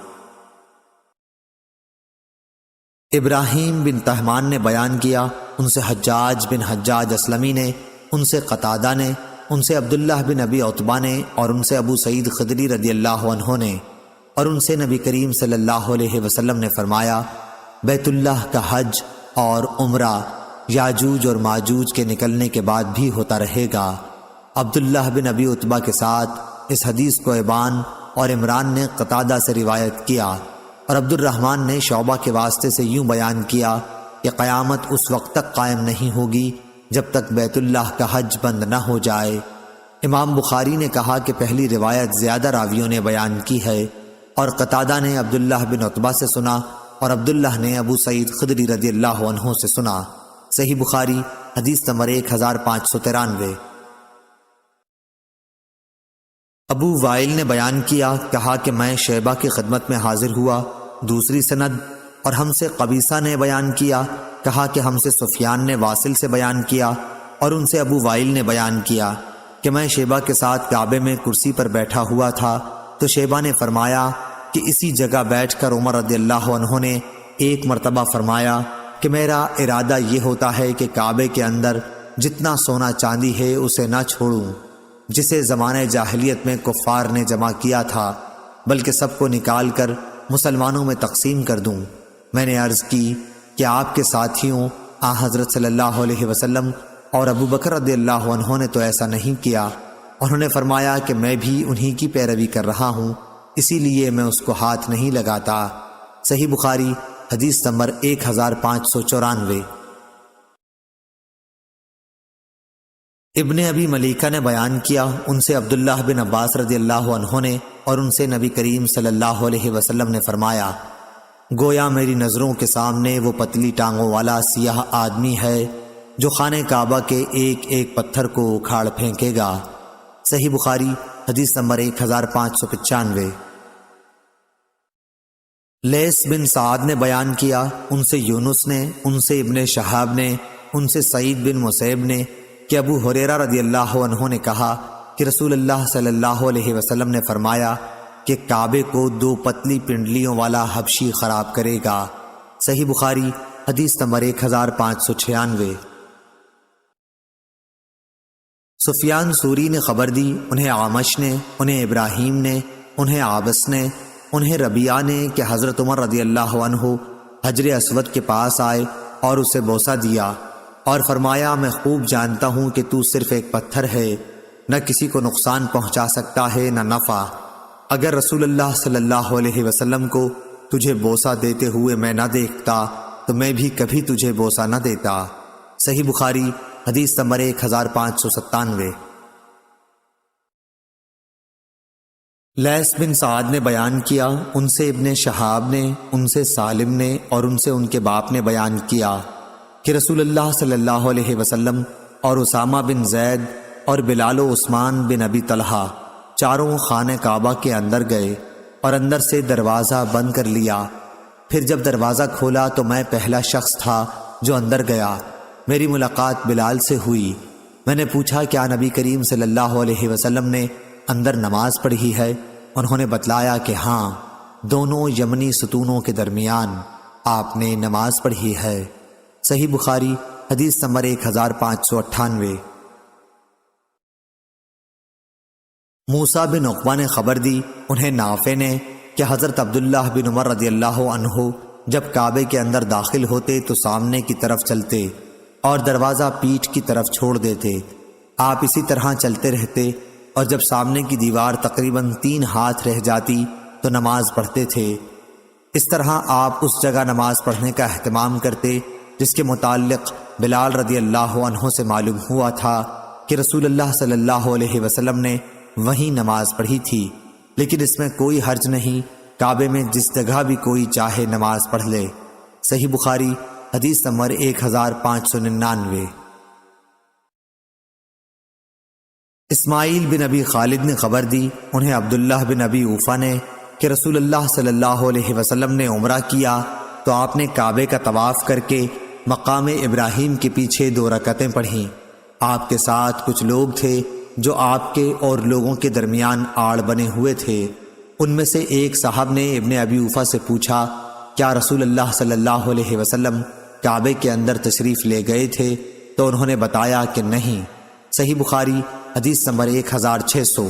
ابراہیم بن طہمان نے بیان کیا، ان سے حجاج بن حجاج اسلمی نے، ان سے قتادہ نے، ان سے عبداللہ بن ابی عتبہ نے، اور ان سے ابو سعید خدری رضی اللہ عنہ نے، اور ان سے نبی کریم صلی اللہ علیہ وسلم نے فرمایا بیت اللہ کا حج اور عمرہ یاجوج اور ماجوج کے نکلنے کے بعد بھی ہوتا رہے گا۔ عبداللہ بن ابی عتبہ کے ساتھ اس حدیث کو ابان اور عمران نے قتادہ سے روایت کیا، اور عبد الرحمن نے شعبہ کے واسطے سے یوں بیان کیا کہ قیامت اس وقت تک قائم نہیں ہوگی جب تک بیت اللہ کا حج بند نہ ہو جائے۔ امام بخاری نے کہا کہ پہلی روایت زیادہ راویوں نے بیان کی ہے، اور قتادہ نے عبداللہ بن عتبہ سے سنا، اور عبداللہ نے ابو سعید خدری رضی اللہ عنہ سے سنا۔ صحیح بخاری حدیث نمبر 1593۔ ابو وائل نے بیان کیا، کہا کہ میں شیبہ کی خدمت میں حاضر ہوا۔ دوسری سند، اور ہم سے قبیصہ نے بیان کیا، کہا کہ ہم سے سفیان نے واصل سے بیان کیا، اور ان سے ابو وائل نے بیان کیا کہ میں شیبہ کے ساتھ کعبے میں کرسی پر بیٹھا ہوا تھا، تو شیبہ نے فرمایا کہ اسی جگہ بیٹھ کر عمر رضی اللہ عنہ نے ایک مرتبہ فرمایا کہ میرا ارادہ یہ ہوتا ہے کہ کعبے کے اندر جتنا سونا چاندی ہے اسے نہ چھوڑوں جسے زمانے جاہلیت میں کفار نے جمع کیا تھا، بلکہ سب کو نکال کر مسلمانوں میں تقسیم کر دوں۔ میں نے عرض کی کہ آپ کے ساتھیوں حضرت صلی اللہ علیہ وسلم اور ابو بکر رضی اللہ عنہ نے تو ایسا نہیں کیا۔ انہوں نے فرمایا کہ میں بھی انہی کی پیروی کر رہا ہوں، اسی لیے میں اس کو ہاتھ نہیں لگاتا۔ صحیح بخاری حدیث نمبر 1594۔ ابن ابی ملیکہ نے بیان کیا، ان سے عبداللہ بن عباس رضی اللہ عنہ نے، اور ان سے نبی کریم صلی اللہ علیہ وسلم نے فرمایا گویا میری نظروں کے سامنے وہ پتلی ٹانگوں والا سیاہ آدمی ہے جو خانہ کعبہ کے ایک ایک پتھر کو اکھاڑ پھینکے گا۔ صحیح بخاری حدیث نمبر 1595۔ لیث بن سعد نے بیان کیا، ان سے یونس نے، ان سے ابن شہاب نے، ان سے سعید بن مسیب نے کہ ابو ہریرہ رضی اللہ عنہ نے کہا کہ رسول اللہ صلی اللہ علیہ وسلم نے فرمایا کہ کعبے کو 2 پتلی پنڈلیوں والا حبشی خراب کرے گا۔ صحیح بخاری حدیث نمبر 1596۔ سفیان سوری نے خبر دی، انہیں عامش نے، انہیں ابراہیم نے، انہیں عابس نے، انہیں ربیعہ نے کہ حضرت عمر رضی اللہ عنہ حجر اسود کے پاس آئے اور اسے بوسہ دیا اور فرمایا میں خوب جانتا ہوں کہ تو صرف ایک پتھر ہے، نہ کسی کو نقصان پہنچا سکتا ہے نہ نفع۔ اگر رسول اللہ صلی اللہ علیہ وسلم کو تجھے بوسہ دیتے ہوئے میں نہ دیکھتا تو میں بھی کبھی تجھے بوسہ نہ دیتا۔ صحیح بخاری حدیث نمبر 1597۔ لیث بن سعد نے بیان کیا، ان سے ابن شہاب نے، ان سے سالم نے، اور ان سے ان کے باپ نے بیان کیا کہ رسول اللہ صلی اللہ علیہ وسلم اور اسامہ بن زید اور بلال و عثمان بن ابی طلحہ چاروں خانہ کعبہ کے اندر گئے اور اندر سے دروازہ بند کر لیا۔ پھر جب دروازہ کھولا تو میں پہلا شخص تھا جو اندر گیا۔ میری ملاقات بلال سے ہوئی۔ میں نے پوچھا کیا نبی کریم صلی اللہ علیہ وسلم نے اندر نماز پڑھی ہے؟ انہوں نے بتلایا کہ ہاں، دونوں یمنی ستونوں کے درمیان آپ نے نماز پڑھی ہے۔ صحیح بخاری حدیث نمبر 1598۔ موسیٰ بن عقبہ نے خبر دی، انہیں نافع نے کہ حضرت عبداللہ بن عمر رضی اللہ عنہ جب کعبے کے اندر داخل ہوتے تو سامنے کی طرف چلتے اور دروازہ پیٹھ کی طرف چھوڑ دیتے۔ آپ اسی طرح چلتے رہتے اور جب سامنے کی دیوار تقریباً 3 ہاتھ رہ جاتی تو نماز پڑھتے تھے۔ اس طرح آپ اس جگہ نماز پڑھنے کا اہتمام کرتے جس کے متعلق بلال رضی اللہ عنہ سے معلوم ہوا تھا کہ رسول اللہ صلی اللہ علیہ وسلم نے وہیں نماز پڑھی تھی، لیکن اس میں کوئی حرج نہیں، کعبے میں جس جگہ بھی کوئی چاہے نماز پڑھ لے۔ صحیح بخاری حدیث نمبر 1599۔ اسماعیل بن ابی خالد نے خبر دی، انہیں عبداللہ بن ابی اوفا نے، کہ رسول اللہ صلی اللہ علیہ وسلم نے عمرہ کیا تو آپ نے کعبے کا طواف کر کے مقام ابراہیم کے پیچھے 2 رکعتیں پڑھیں۔ آپ کے ساتھ کچھ لوگ تھے جو آپ کے اور لوگوں کے درمیان آڑ بنے ہوئے تھے۔ ان میں سے ایک صاحب نے ابن ابی اوفا سے پوچھا، کیا رسول اللہ صلی اللہ علیہ وسلم کعبے کے اندر تشریف لے گئے تھے؟ تو انہوں نے بتایا کہ نہیں۔ صحیح بخاری حدیث نمبر 1600۔